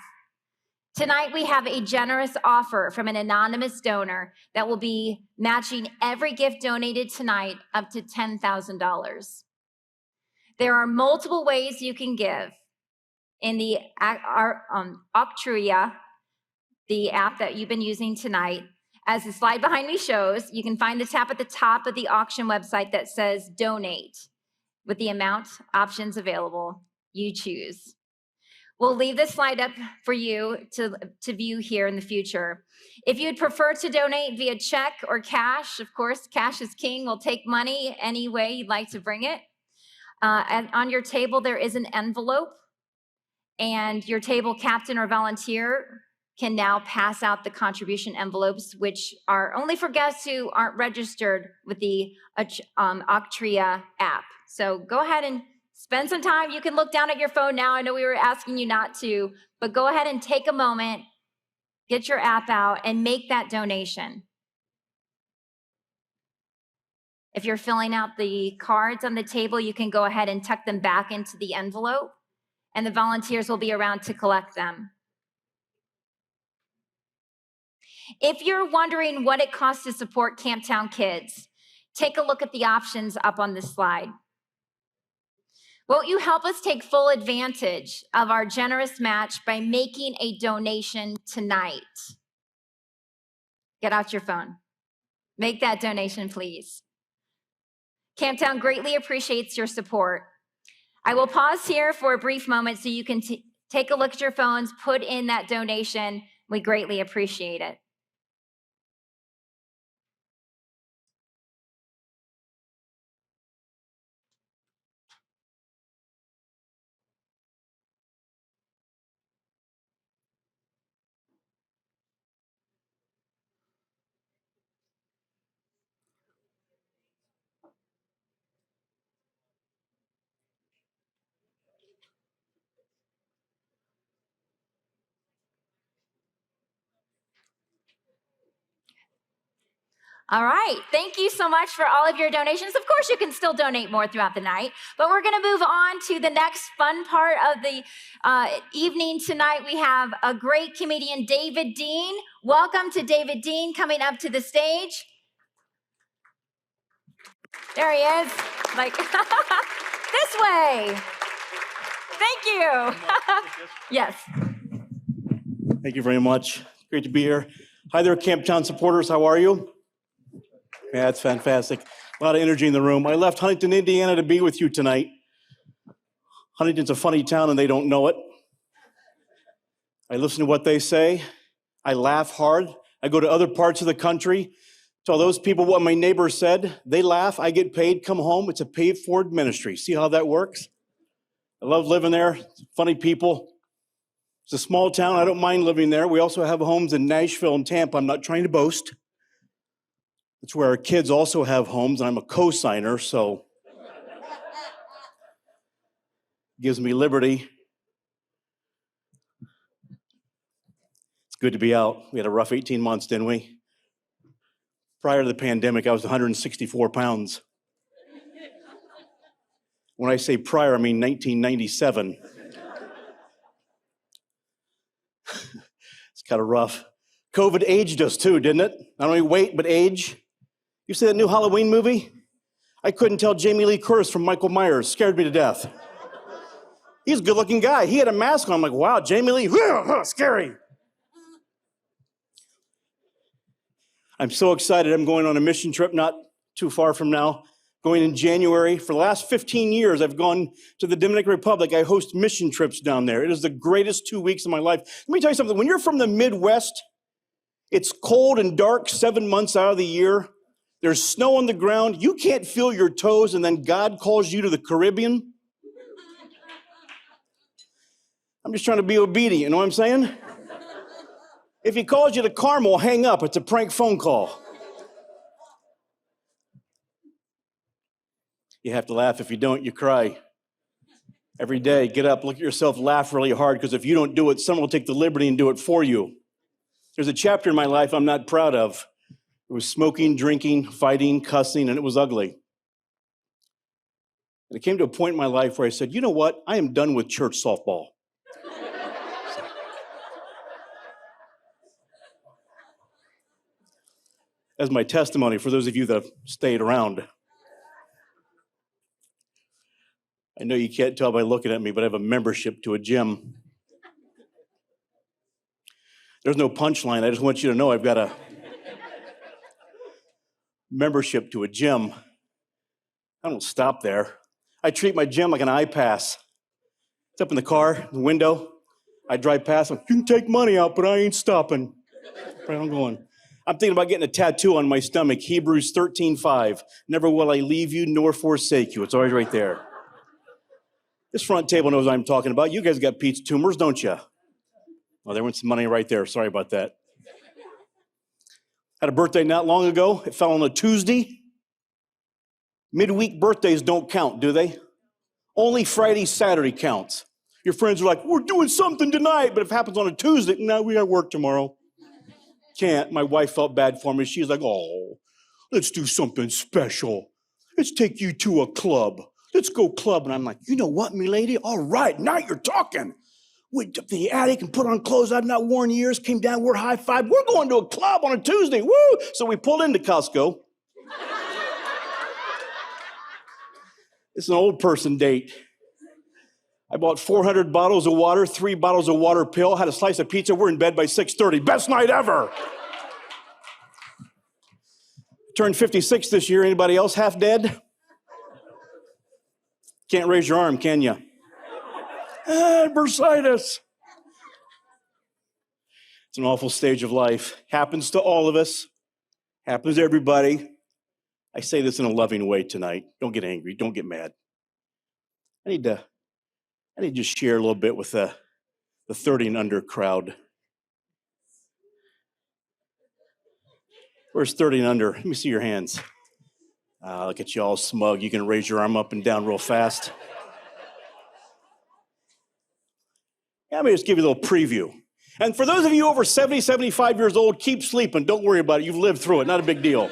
Tonight, we have a generous offer from an anonymous donor that will be matching every gift donated tonight up to $10,000. There are multiple ways you can give. In the Octria, the app that you've been using tonight, as the slide behind me shows, you can find the tab at the top of the auction website that says donate with the amount options available. You choose. We'll leave this slide up for you to view here in the future. If you'd prefer to donate via check or cash, of course, cash is king. We'll take money any way you'd like to bring it. And on your table, there is an envelope, and your table captain or volunteer can now pass out the contribution envelopes, which are only for guests who aren't registered with the Octria app. So go ahead and spend some time. You can look down at your phone now. I know we were asking you not to, but go ahead and take a moment, get your app out, and make that donation. If you're filling out the cards on the table, you can go ahead and tuck them back into the envelope, and the volunteers will be around to collect them. If you're wondering what it costs to support Camptown kids, take a look at the options up on this slide. Won't you help us take full advantage of our generous match by making a donation tonight? Get out your phone. Make that donation, please. Camptown greatly appreciates your support. I will pause here for a brief moment so you can take a look at your phones, put in that donation. We greatly appreciate it. All right, thank you so much for all of your donations. Of course, you can still donate more throughout the night, but we're gonna move on to the next fun part of the evening tonight. We have a great comedian, David Dean. Welcome to David Dean coming up to the stage. There he is, like this way. Thank you. Yes. Thank you very much. Great to be here. Hi there, Camptown supporters. How are you? Yeah, that's fantastic. A lot of energy in the room. I left Huntington, Indiana to be with you tonight. Huntington's a funny town and they don't know it. I listen to what they say. I laugh hard. I go to other parts of the country, tell those people what my neighbor said. They laugh. I get paid, come home. It's a paid forward ministry. See how that works? I love living there. Funny people. It's a small town. I don't mind living there. We also have homes in Nashville and Tampa. I'm not trying to boast. It's where our kids also have homes, and I'm a co-signer, so it gives me liberty. It's good to be out. We had a rough 18 months, didn't we? Prior to the pandemic, I was 164 pounds. When I say prior, I mean 1997. It's kind of rough. COVID aged us too, didn't it? Not only weight, but age. You see that new Halloween movie? I couldn't tell Jamie Lee Curtis from Michael Myers. Scared me to death. He's a good-looking guy. He had a mask on. I'm like, wow, Jamie Lee, scary. I'm so excited. I'm going on a mission trip not too far from now, going in January. For the last 15 years, I've gone to the Dominican Republic. I host mission trips down there. It is the greatest 2 weeks of my life. Let me tell you something. When you're from the Midwest, it's cold and dark 7 months out of the year. There's snow on the ground. You can't feel your toes, and then God calls you to the Caribbean. I'm just trying to be obedient, you know what I'm saying? If he calls you to Carmel, hang up. It's a prank phone call. You have to laugh. If you don't, you cry. Every day, get up, look at yourself, laugh really hard, because if you don't do it, someone will take the liberty and do it for you. There's a chapter in my life I'm not proud of. It was smoking, drinking, fighting, cussing, and it was ugly. And it came to a point in my life where I said, you know what? I am done with church softball. As my testimony for those of you that have stayed around. I know you can't tell by looking at me, but I have a membership to a gym. There's no punchline. I just want you to know I've got a membership to a gym. I don't stop there. I treat my gym like an iPass. It's up in the car, the window. I drive past, you can take money out, but I ain't stopping. Right, I'm going. I'm thinking about getting a tattoo on my stomach, Hebrews 13:5. Never will I leave you nor forsake you. It's always right there. This front table knows what I'm talking about. You guys got Pete's tumors, don't you? Oh, there went some money right there. Sorry about that. Had a birthday not long ago. It fell on a Tuesday. Midweek birthdays don't count, do they? Only Friday, Saturday counts. Your friends are like, we're doing something tonight, but if it happens on a Tuesday, no, we got work tomorrow. Can't. My wife felt bad for me. She's like, oh, let's do something special. Let's take you to a club. Let's go club. And I'm like, you know what, me lady? All right, now you're talking. Went up to the attic and put on clothes I've not worn in years, came down, we're high-fived. We're going to a club on a Tuesday, woo! So we pulled into Costco. It's an old person date. I bought 400 bottles of water, 3 bottles of water pill, had a slice of pizza. We're in bed by 6:30. Best night ever. Turned 56 this year. Anybody else half dead? Can't raise your arm, can you? Bursitis. It's an awful stage of life. Happens to all of us. Happens to everybody. I say this in a loving way tonight. Don't get angry. Don't get mad. I need to just share a little bit with the 30 and under crowd. Where's 30 and under? Let me see your hands. Look at you all smug. You can raise your arm up and down real fast. Let me just give you a little preview. And for those of you over 70, 75 years old, keep sleeping. Don't worry about it. You've lived through it. Not a big deal.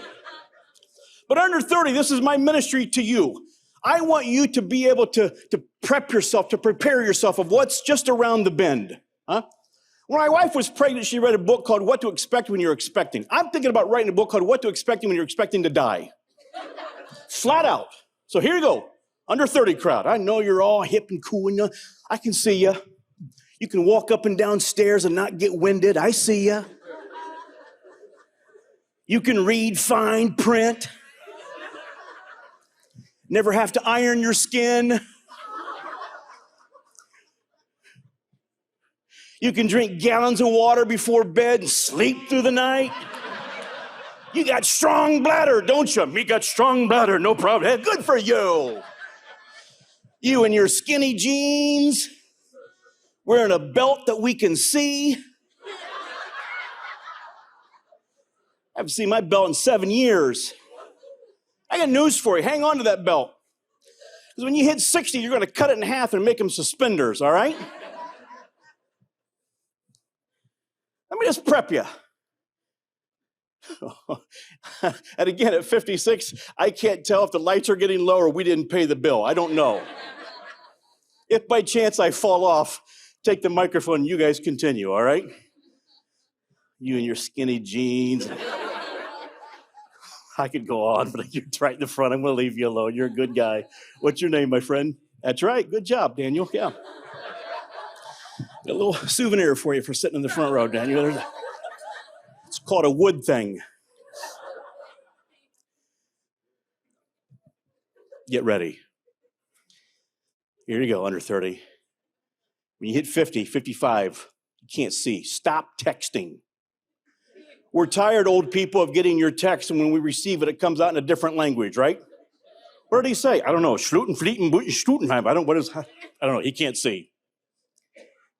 But under 30, this is my ministry to you. I want you to be able to prep yourself, to prepare yourself of what's just around the bend. Huh? When my wife was pregnant, she read a book called What to Expect When You're Expecting. I'm thinking about writing a book called What to Expect When You're Expecting to Die. Flat out. So here you go. Under 30 crowd. I know you're all hip and cool. And I can see you. You can walk up and down stairs and not get winded. I see you. You can read fine print. Never have to iron your skin. You can drink gallons of water before bed and sleep through the night. You got strong bladder, don't you? Me got strong bladder, no problem. Hey, good for you. You and your skinny jeans, wearing a belt that we can see. I haven't seen my belt in 7 years. I got news for you. Hang on to that belt. Because when you hit 60, you're going to cut it in half and make them suspenders, all right? Let me just prep you. And again, at 56, I can't tell if the lights are getting low or we didn't pay the bill. I don't know. If by chance I fall off, take the microphone and you guys continue, all right? You and your skinny jeans. I could go on, but you're right in the front. I'm going to leave you alone. You're a good guy. What's your name, my friend? That's right. Good job, Daniel. Yeah. Got a little souvenir for you for sitting in the front row, Daniel. It's called a wood thing. Get ready. Here you go, under 30. When you hit 50, 55, you can't see. Stop texting. We're tired, old people, of getting your text, and when we receive it, it comes out in a different language, right? What did he say? I don't know. Schluten, flieten, booten, Stutenheim. I don't know. He can't see.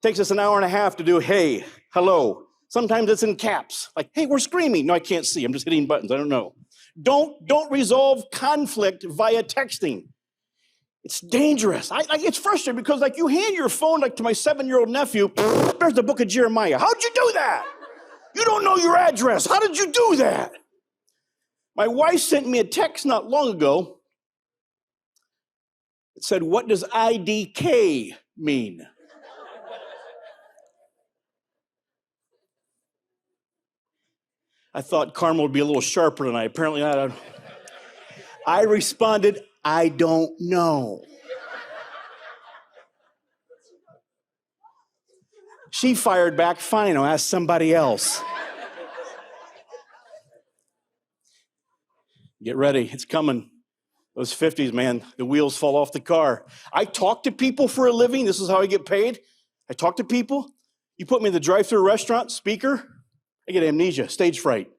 Takes us an hour and a half to do hey, hello. Sometimes it's in caps. Like, hey, we're screaming. No, I can't see. I'm just hitting buttons. I don't know. Don't resolve conflict via texting. It's dangerous. It's frustrating because you hand your phone to my 7-year-old nephew, there's the book of Jeremiah. How'd you do that? You don't know your address. How did you do that? My wife sent me a text not long ago. It said, what does IDK mean? I thought Karma would be a little sharper tonight. Apparently not. I responded, I don't know. She fired back, fine, I'll ask somebody else. Get ready, it's coming. Those 50s, man, the wheels fall off the car. I talk to people for a living. This is how I get paid. I talk to people. You put me in the drive-thru restaurant, speaker, I get amnesia, stage fright.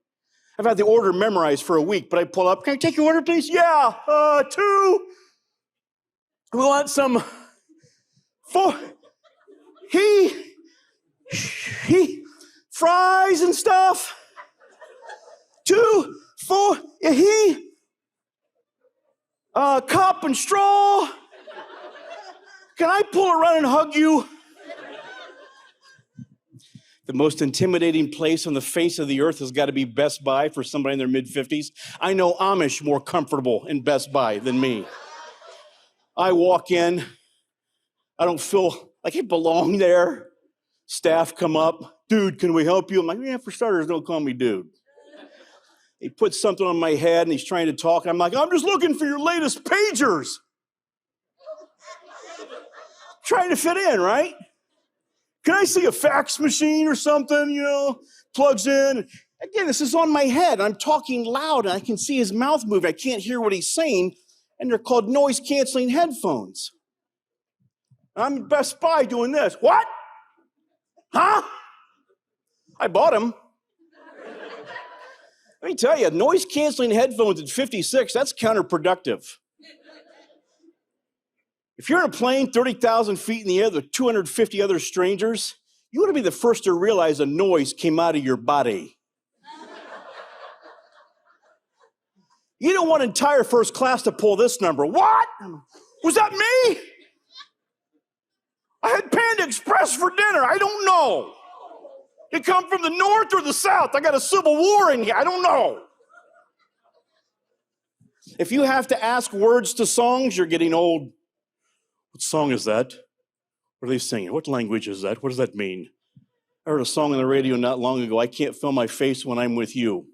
I've had the order memorized for a week, but I pull up, can I take your order, please? Yeah, 2. We want some 4. He, fries and stuff. 2, 4, cup and straw. Can I pull around and hug you? The most intimidating place on the face of the earth has got to be Best Buy for somebody in their mid-50s. I know Amish more comfortable in Best Buy than me. I walk in, I don't feel like I belong there. Staff come up, dude, can we help you? I'm like, yeah, for starters, don't call me dude. He puts something on my head and he's trying to talk. And I'm like, I'm just looking for your latest pagers. Trying to fit in, right? Can I see a fax machine or something, plugs in? Again, this is on my head. I'm talking loud and I can see his mouth move. I can't hear what he's saying. And they're called noise-canceling headphones. I'm at Best Buy doing this. What? Huh? I bought them. Let me tell you, noise-canceling headphones at 56, that's counterproductive. If you're in a plane 30,000 feet in the air with 250 other strangers, you want to be the first to realize a noise came out of your body. You don't want entire first class to pull this number. What? Was that me? I had Panda Express for dinner. I don't know. You come from the north or the south? I got a civil war in here. I don't know. If you have to ask words to songs, you're getting old. What song is that? What are they singing? What language is that? What does that mean? I heard a song on the radio not long ago. I can't feel my face when I'm with you.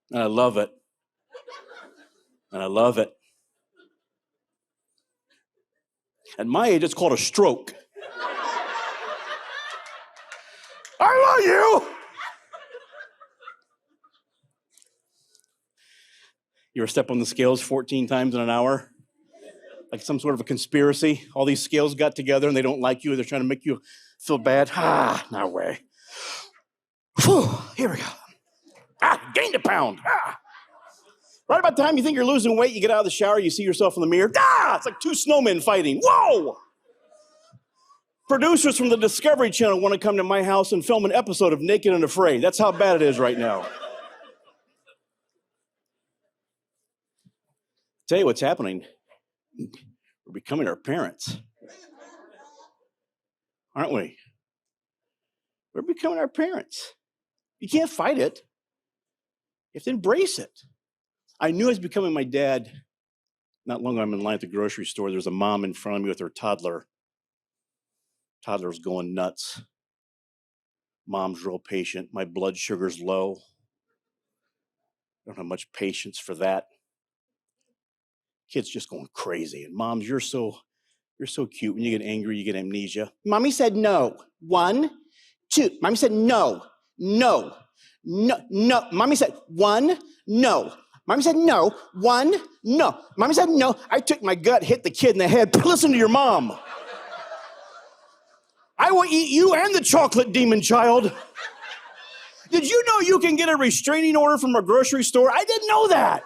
And I love it. And I love it. At my age, it's called a stroke. I love you. You ever step on the scales 14 times in an hour? Like some sort of a conspiracy? All these scales got together and they don't like you. They're trying to make you feel bad. No way. Whew, here we go. Gained a pound. Right about the time you think you're losing weight, you get out of the shower, you see yourself in the mirror. It's like 2 snowmen fighting. Whoa! Producers from the Discovery Channel want to come to my house and film an episode of Naked and Afraid. That's how bad it is right now. Tell you what's happening. We're becoming our parents. Aren't we? We're becoming our parents. You can't fight it. You have to embrace it. I knew I was becoming my dad. Not long ago, I'm in line at the grocery store. There's a mom in front of me with her toddler. Toddler's going nuts. Mom's real patient. My blood sugar's low. I don't have much patience for that. Kid's just going crazy. And moms, you're so cute. When you get angry, you get amnesia. Mommy said no. 1, 2. Mommy said no. No. No. No. Mommy said 1, no. Mommy said no. 1, no. Mommy said no. I took my gut, hit the kid in the head. Listen to your mom. I will eat you and the chocolate demon child. Did you know you can get a restraining order from a grocery store? I didn't know that.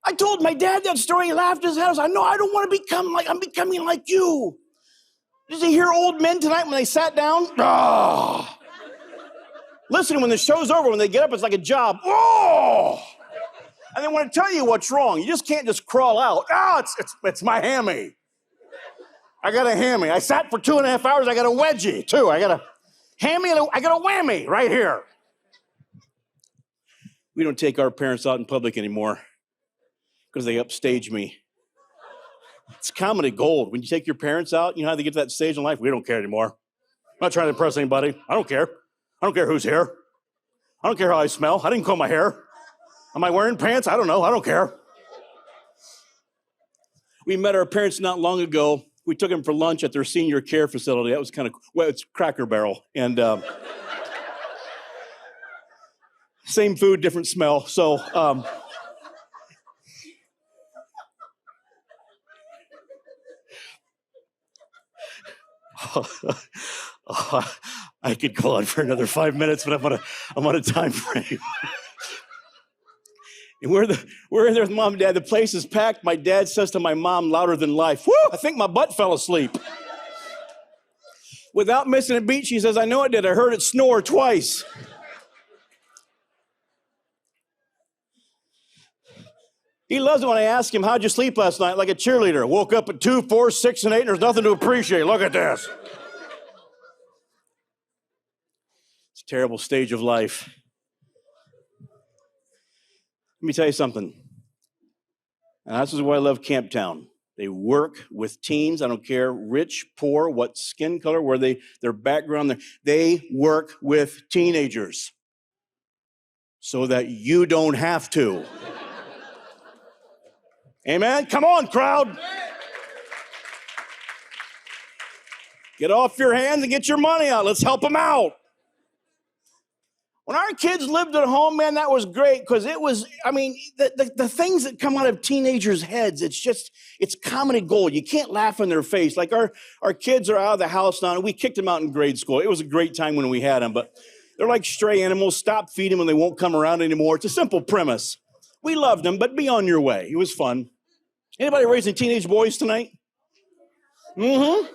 I told my dad that story. He laughed his head off. I know I don't want to become like, I'm becoming like you. Did you hear old men tonight when they sat down? Oh. Listen, when the show's over, when they get up, it's like a job. Oh! And they want to tell you what's wrong. You just can't just crawl out. It's my hammy. I got a hammy. I sat for 2.5 hours. I got a wedgie, too. I got a hammy and I got a whammy right here. We don't take our parents out in public anymore because they upstage me. It's comedy gold. When you take your parents out, you know how they get to that stage in life? We don't care anymore. I'm not trying to impress anybody. I don't care. I don't care who's here. I don't care how I smell. I didn't comb my hair. Am I wearing pants? I don't know. I don't care. We met our parents not long ago. We took them for lunch at their senior care facility. That was kind of, well, it's Cracker Barrel. And same food, different smell. So I could go on for another 5 minutes, but I'm on a time frame. And we're in there with mom and dad. The place is packed. My dad says to my mom, louder than life, "Whoo, I think my butt fell asleep." Without missing a beat, she says, "I know it did. I heard it snore twice." He loves it when I ask him, "How'd you sleep last night?" Like a cheerleader. Woke up at 2, 4, 6, and 8, and there's nothing to appreciate. Look at this. It's a terrible stage of life. Let me tell you something. And this is why I love Camptown. They work with teens. I don't care, rich, poor, what skin color, their background. They work with teenagers so that you don't have to. Amen? Come on, crowd. Get off your hands and get your money out. Let's help them out. When our kids lived at home, man, that was great because it was, the things that come out of teenagers' heads, it's comedy gold. You can't laugh in their face. Like our kids are out of the house now, and we kicked them out in grade school. It was a great time when we had them, but they're like stray animals. Stop feeding them and they won't come around anymore. It's a simple premise. We loved them, but be on your way. It was fun. Anybody raising teenage boys tonight? Mm-hmm.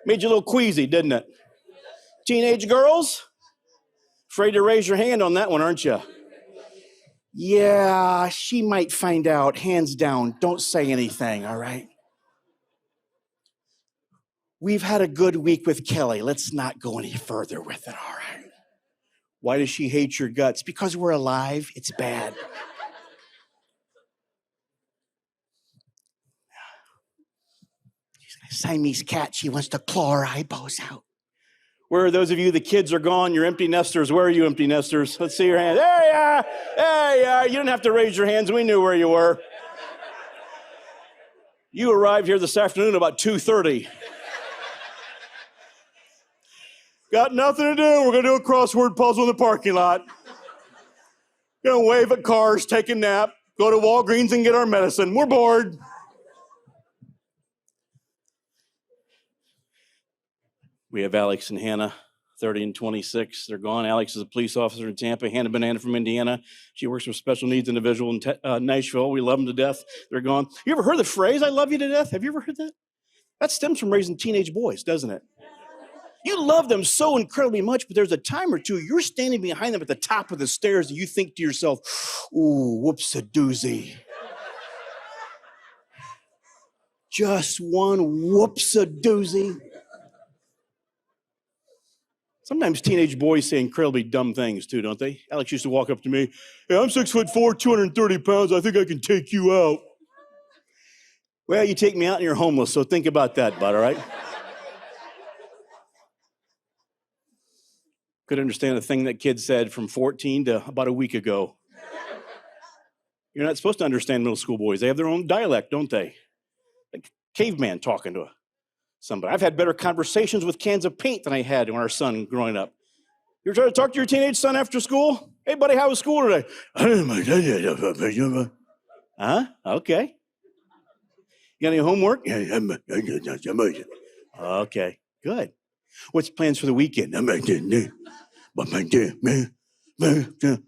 Made you a little queasy, didn't it? Teenage girls? Afraid to raise your hand on that one, aren't you? Yeah, she might find out. Hands down. Don't say anything, all right? We've had a good week with Kelly. Let's not go any further with it, all right? Why does she hate your guts? Because we're alive. It's bad. She's a Siamese cat. She wants to claw her eyeballs out. Where are those of you, the kids are gone, you're empty nesters? Where are you, empty nesters? Let's see your hands. There you are. There you are. You didn't have to raise your hands. We knew where you were. You arrived here this afternoon about 2:30. Got nothing to do. We're going to do a crossword puzzle in the parking lot. Going to wave at cars, take a nap, go to Walgreens and get our medicine. We're bored. We have Alex and Hannah, 30 and 26. They're gone. Alex is a police officer in Tampa. Hannah Banana from Indiana. She works with special needs individual in Nashville. We love them to death. They're gone. You ever heard the phrase, "I love you to death"? Have you ever heard that? That stems from raising teenage boys, doesn't it? You love them so incredibly much, but there's a time or two you're standing behind them at the top of the stairs and you think to yourself, "Ooh, whoops-a-doozy." Just one whoops-a-doozy. Sometimes teenage boys say incredibly dumb things too, don't they? Alex used to walk up to me, "Hey, I'm 6'4", 230 pounds. I think I can take you out." Well, you take me out and you're homeless, so think about that, bud, all right? Could understand a thing that kid said from 14 to about a week ago. You're not supposed to understand middle school boys. They have their own dialect, don't they? Like caveman talking to somebody. I've had better conversations with cans of paint than I had when our son growing up. You ever try to talk to your teenage son after school? "Hey, buddy, how was school today?" Huh? Okay. You got any homework? Okay, good. What's plans for the weekend?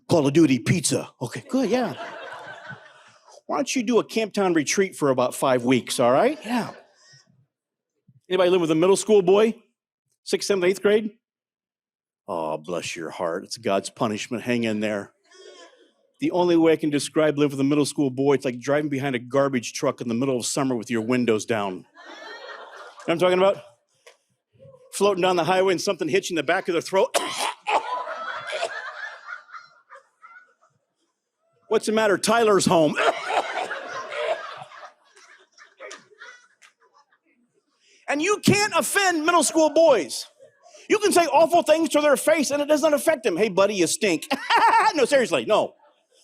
Call of Duty pizza. Okay, good, yeah. Why don't you do a Camptown retreat for about 5 weeks, all right? Yeah. Anybody live with a middle school boy? 6th, 7th, 8th grade? Oh, bless your heart. It's God's punishment. Hang in there. The only way I can describe living with a middle school boy, it's like driving behind a garbage truck in the middle of summer with your windows down. You know what I'm talking about? Floating down the highway and something hits you in the back of the throat. What's the matter? Tyler's home. And you can't offend middle school boys. You can say awful things to their face and it doesn't affect them. "Hey, buddy, you stink." No, seriously, no.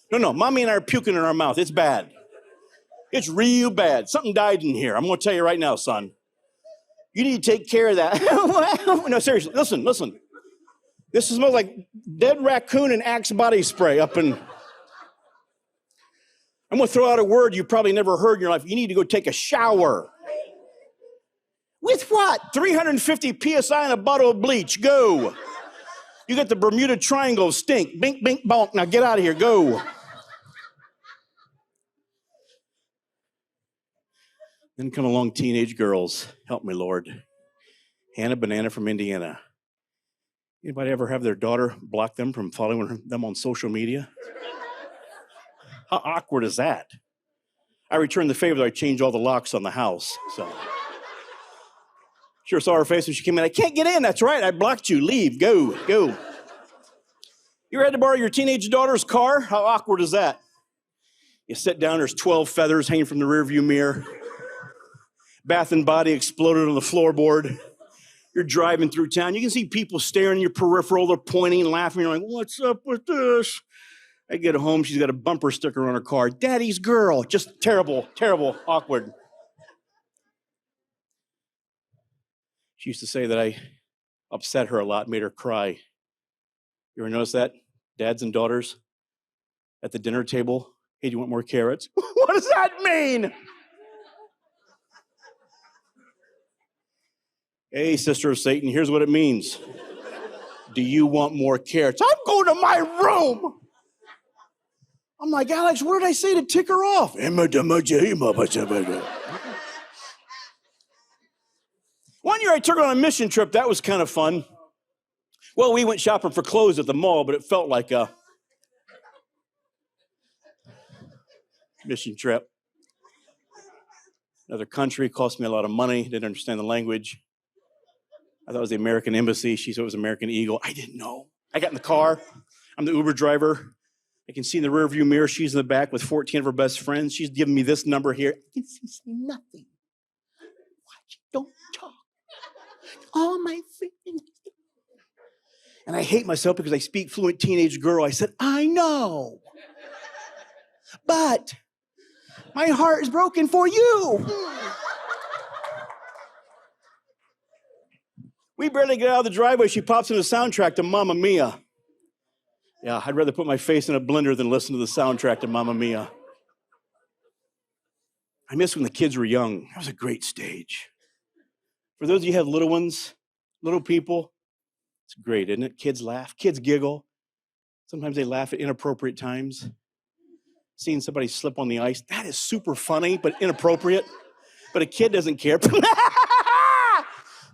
No, Mommy and I are puking in our mouth. It's bad. It's real bad. Something died in here. I'm going to tell you right now, son. You need to take care of that. No, seriously, listen. This smells like dead raccoon and Axe body spray up in... I'm going to throw out a word you probably never heard in your life. You need to go take a shower. With what? 350 PSI and a bottle of bleach. Go. You got the Bermuda Triangle of stink. Bink, bink, bonk. Now get out of here. Go. Then come along teenage girls. Help me, Lord. Hannah Banana from Indiana. Anybody ever have their daughter block them from following them on social media? How awkward is that? I returned the favor. I changed all the locks on the house. So sure saw her face when she came in. "I can't get in." "That's right. I blocked you. Leave. Go. You ever had to borrow your teenage daughter's car? How awkward is that? You sit down, there's 12 feathers hanging from the rearview mirror. Bath and Body exploded on the floorboard. You're driving through town. You can see people staring in your peripheral. They're pointing and laughing. You're like, "What's up with this?" I get home. She's got a bumper sticker on her car. "Daddy's girl." Just terrible, awkward. She used to say that I upset her a lot, made her cry. You ever notice that? Dads and daughters at the dinner table. "Hey, do you want more carrots?" What does that mean? "Hey, sister of Satan, here's what it means. Do you want more carrots?" "I'm going to my room." I'm like, "Alex, what did I say to tick her off?" One year I took her on a mission trip. That was kind of fun. Well, we went shopping for clothes at the mall, but it felt like a mission trip. Another country, cost me a lot of money, didn't understand the language. I thought it was the American Embassy. She said it was American Eagle. I didn't know. I got in the car. I'm the Uber driver. I can see in the rearview mirror, she's in the back with 14 of her best friends. She's giving me this number here. I can see nothing. Watch, don't talk. All my freaking... And I hate myself because I speak fluent teenage girl. I said, "I know. But my heart is broken for you." We barely get out of the driveway. She pops in the soundtrack to Mamma Mia. Yeah, I'd rather put my face in a blender than listen to the soundtrack to Mamma Mia. I miss when the kids were young. That was a great stage. For those of you who have little ones, little people, it's great, isn't it? Kids laugh, kids giggle. Sometimes they laugh at inappropriate times. Seeing somebody slip on the ice, that is super funny, but inappropriate. But a kid doesn't care.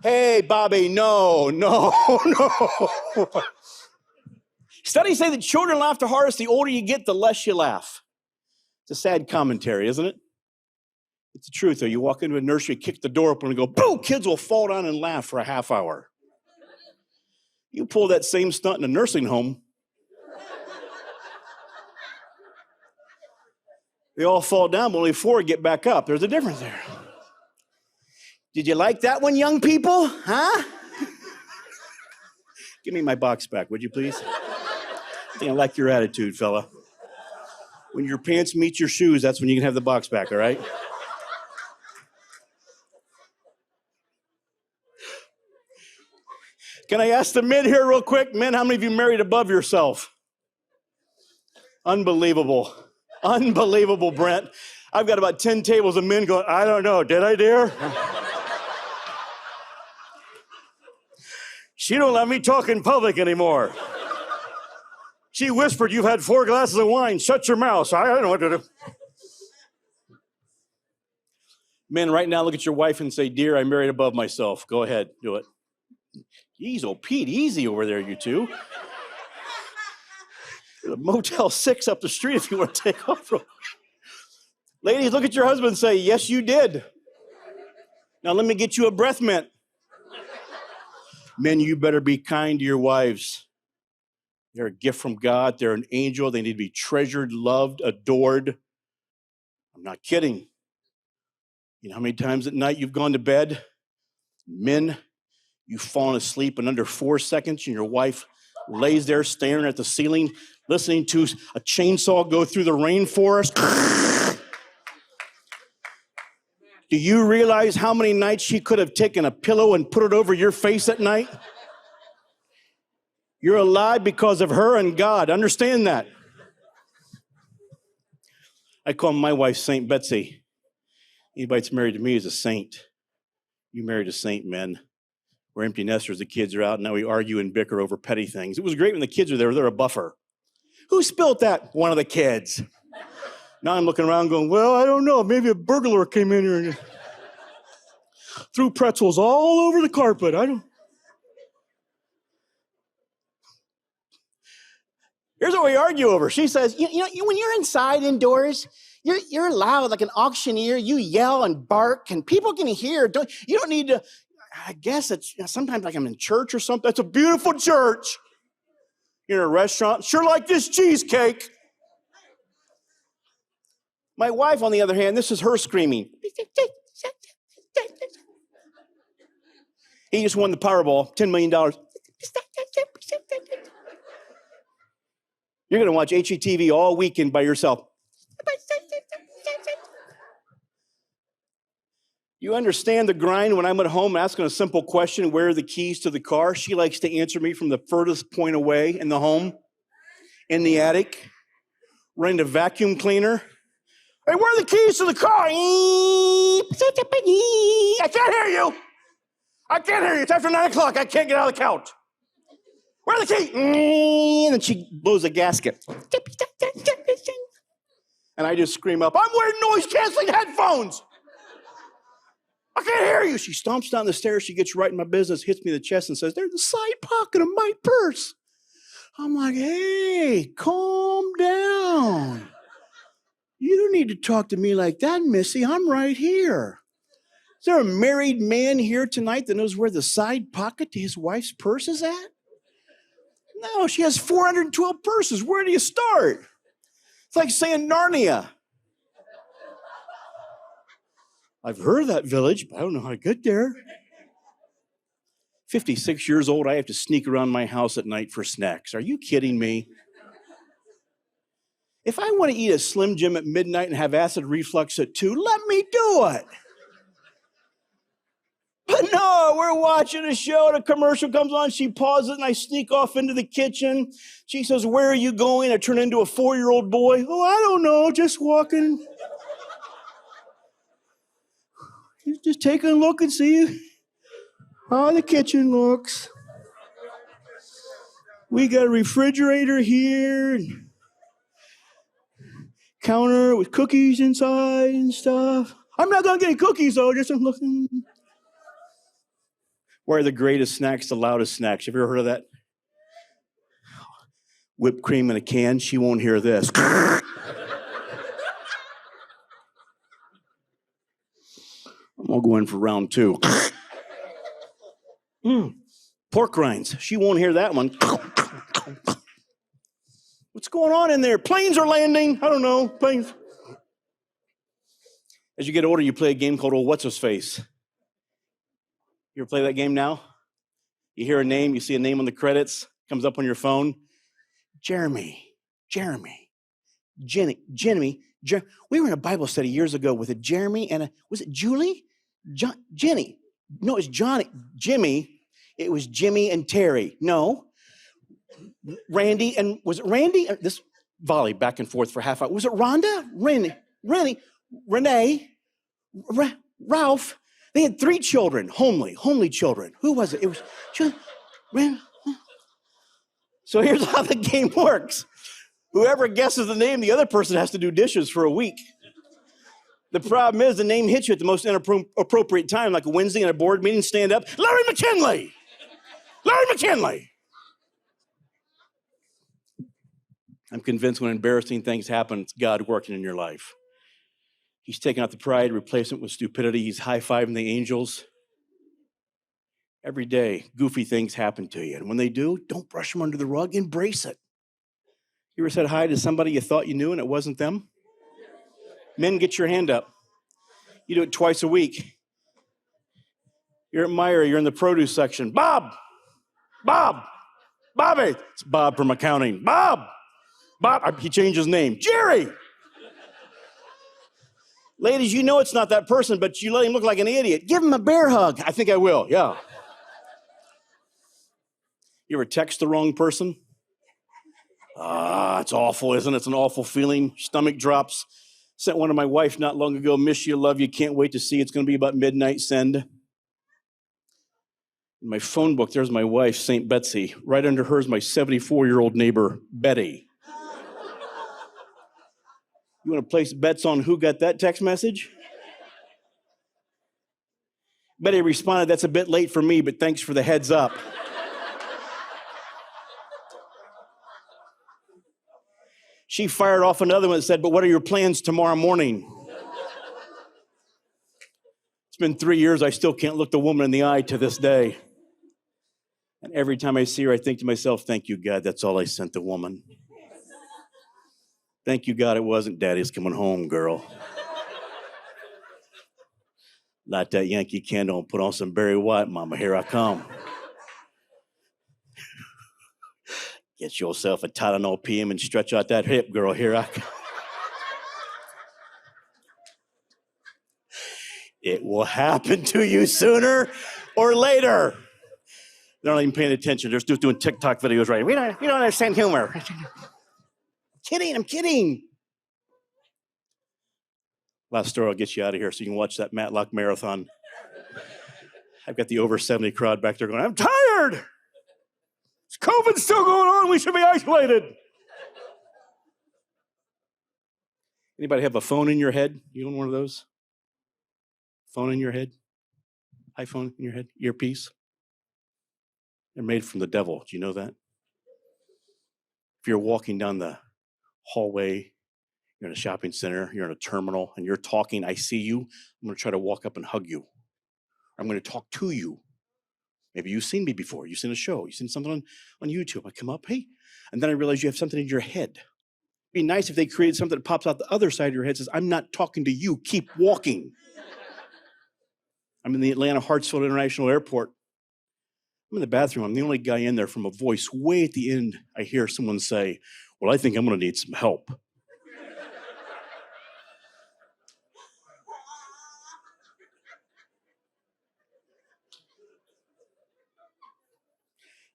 Hey, Bobby, no. Studies say that children laugh the hardest. The older you get, the less you laugh. It's a sad commentary, isn't it? It's the truth, though. You walk into a nursery, kick the door open, and go, boo! Kids will fall down and laugh for a half hour. You pull that same stunt in a nursing home, they all fall down, but only 4 get back up. There's a difference there. Did you like that one, young people? Huh? Give me my box back, would you please? I think I like your attitude, fella. When your pants meet your shoes, that's when you can have the box back, all right? Can I ask the men here real quick? Men, how many of you married above yourself? Unbelievable. Unbelievable, Brent. I've got about 10 tables of men going, I don't know, did I, dear? She don't let me talk in public anymore. She whispered, you've had 4 glasses of wine. Shut your mouth. I don't know what to do. Men, right now, look at your wife and say, dear, I married above myself. Go ahead, do it. Jeez, oh, Pete, easy over there, you two. There's a Motel 6 up the street if you want to take off from. Ladies, look at your husband and say, yes, you did. Now let me get you a breath mint. Men, you better be kind to your wives. They're a gift from God. They're an angel. They need to be treasured, loved, adored. I'm not kidding. You know how many times at night you've gone to bed? Men, you've fallen asleep in under 4 seconds and your wife lays there staring at the ceiling, listening to a chainsaw go through the rainforest. Do you realize how many nights she could have taken a pillow and put it over your face at night? You're alive because of her and God. Understand that. I call my wife Saint Betsy. Anybody that's married to me is a saint. You married a saint, men. We're empty nesters. The kids are out. Now we argue and bicker over petty things. It was great when the kids were there. They're a buffer. Who spilt that? One of the kids. Now I'm looking around going, well, I don't know. Maybe a burglar came in here and threw pretzels all over the carpet. I don't. Here's what we argue over. She says, you know, when you're inside indoors, you're loud like an auctioneer. You yell and bark, and people can hear. You don't need to. I guess it's sometimes like I'm in church or something. It's a beautiful church. You're in a restaurant. Sure like this cheesecake. My wife, on the other hand, this is her screaming. He just won the Powerball, $10 million. You're going to watch HGTV all weekend by yourself. You understand the grind when I'm at home asking a simple question, where are the keys to the car? She likes to answer me from the furthest point away in the home, in the attic, running the vacuum cleaner. Hey, where are the keys to the car? I can't hear you. I can't hear you. It's after 9 o'clock. I can't get out of the couch. Where are the keys? And then she blows a gasket. And I just scream up, I'm wearing noise-canceling headphones. I can't hear you. She stomps down the stairs. She gets right in my business, hits me in the chest and says, there's the side pocket of my purse. I'm like, hey, calm down. You don't need to talk to me like that, Missy. I'm right here. Is there a married man here tonight that knows where the side pocket to his wife's purse is at? No, she has 412 purses. Where do you start? It's like saying Narnia. I've heard of that village, but I don't know how to get there. 56 years old, I have to sneak around my house at night for snacks. Are you kidding me? If I want to eat a Slim Jim at midnight and have acid reflux at 2, let me do it. But no, we're watching a show and a commercial comes on. She pauses and I sneak off into the kitchen. She says, where are you going? I turn into a 4-year-old boy. Oh, I don't know, just walking. Just take a look and see how the kitchen looks. We got a refrigerator here, and counter with cookies inside and stuff. I'm not gonna get any cookies though, just looking. Where are the greatest snacks, the loudest snacks? Have you ever heard of that? Whipped cream in a can, she won't hear this. I'm gonna go in for round 2. Pork rinds. She won't hear that one. What's going on in there? Planes are landing. I don't know. Planes. As you get older, you play a game called What's His Face. You ever play that game now? You hear a name, you see a name on the credits, comes up on your phone. Jeremy. We were in a Bible study years ago with a Jeremy and was it Julie? Jenny. No, it's Johnny. Jimmy. It was Jimmy and Terry. No. Randy and, was it Randy? This volley back and forth for half hour. Was it Rhonda? Renee? Ralph? They had 3 children, homely children. Who was it? It was, so here's how the game works. Whoever guesses the name, the other person has to do dishes for a week. The problem is the name hits you at the most inappropriate time, like a Wednesday in a board meeting, stand up, Larry McKinley! Larry McKinley! I'm convinced when embarrassing things happen, it's God working in your life. He's taking out the pride, replacing it with stupidity. He's high-fiving the angels. Every day, goofy things happen to you. And when they do, don't brush them under the rug. Embrace it. You ever said hi to somebody you thought you knew and it wasn't them? Men, get your hand up. You do it twice a week. You're at Meijer, you're in the produce section. Bobby. It's Bob from accounting. Bob, he changed his name. Jerry. Ladies, you know it's not that person, but you let him look like an idiot. Give him a bear hug. I think I will, yeah. You ever text the wrong person? It's awful, isn't it? It's an awful feeling. Stomach drops. Sent one to my wife not long ago. Miss you, love you, can't wait to see. It's going to be about midnight. Send. In my phone book, there's my wife, St. Betsy. Right under her is my 74-year-old neighbor, Betty. You want to place bets on who got that text message? Betty responded, that's a bit late for me, but thanks for the heads up. She fired off another one that said, but what are your plans tomorrow morning? It's been 3 years, I still can't look the woman in the eye to this day. And every time I see her, I think to myself, thank you, God, that's all I sent the woman. Thank you, God, it wasn't Daddy's coming home, girl. Light that Yankee candle and put on some Barry White, mama, here I come. Get yourself a Tylenol PM and stretch out that hip, girl, here I come. It will happen to you sooner or later. They're not even paying attention. They're just doing TikTok videos right now. We don't understand humor. I'm kidding. Last story, I'll get you out of here so you can watch that Matlock marathon. I've got the over 70 crowd back there going, I'm tired. COVID's still going on. We should be isolated. Anybody have a phone in your head? You own one of those? Phone in your head? iPhone in your head? Earpiece? They're made from the devil. Do you know that? If you're walking down the hallway, you're in a shopping center, you're in a terminal, and you're talking, I see you, I'm going to try to walk up and hug you. I'm going to talk to you. Maybe you've seen me before. You've seen a show. You've seen something on YouTube. I come up, hey. And then I realize you have something in your head. It'd be nice if they created something that pops out the other side of your head and says, I'm not talking to you. Keep walking. I'm in the Atlanta Hartsfield International Airport. I'm in the bathroom. I'm the only guy in there. From a voice way at the end, I hear someone say, well, I think I'm going to need some help.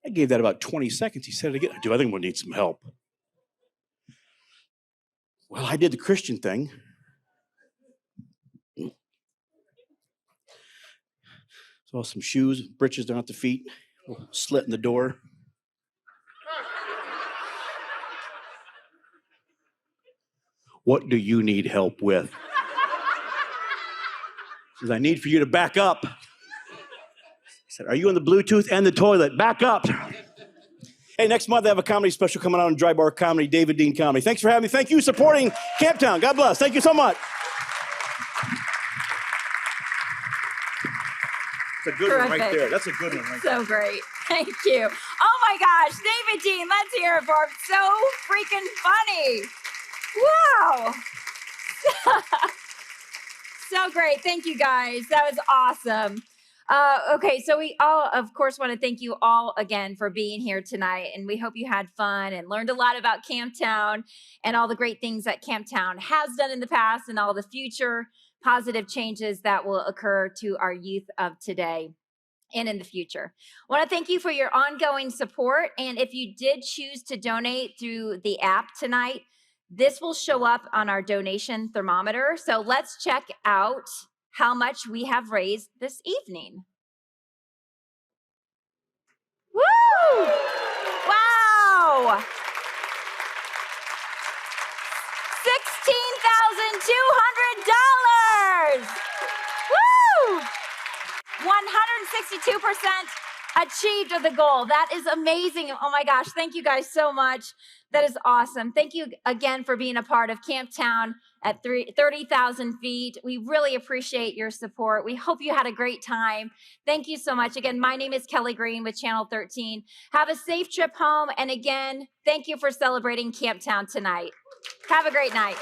I gave that about 20 seconds. He said it again. I think I'm going to need some help. Well, I did the Christian thing. Saw some shoes, britches down at the feet, a little slit in the door. What do you need help with? He says, I need for you to back up. I said, are you on the Bluetooth and the toilet? Back up. Hey, next month I have a comedy special coming out on Dry Bar Comedy, David Dean Comedy. Thanks for having me. Thank you for supporting Camptown. God bless. Thank you so much. That's a good one right there. That's a good one right there. So great. Thank you. Oh my gosh, David Dean, let's hear it for him. So freaking funny. Wow. So great. Thank you guys. That was awesome. Okay, so we all, of course, want to thank you all again for being here tonight. And we hope you had fun and learned a lot about Camptown and all the great things that Camptown has done in the past and all the future positive changes that will occur to our youth of today and in the future. I want to thank you for your ongoing support. And if you did choose to donate through the app tonight, this will show up on our donation thermometer. So let's check out how much we have raised this evening. Woo! Wow! $16,200! Woo! 162% achieved of the goal. That is amazing. Oh my gosh. Thank you guys so much. That is awesome. Thank you again for being a part of Camptown at 30,000 feet. We really appreciate your support. We hope you had a great time. Thank you so much. Again, my name is Kelly Green with Channel 13. Have a safe trip home. And again, thank you for celebrating Camptown tonight. Have a great night.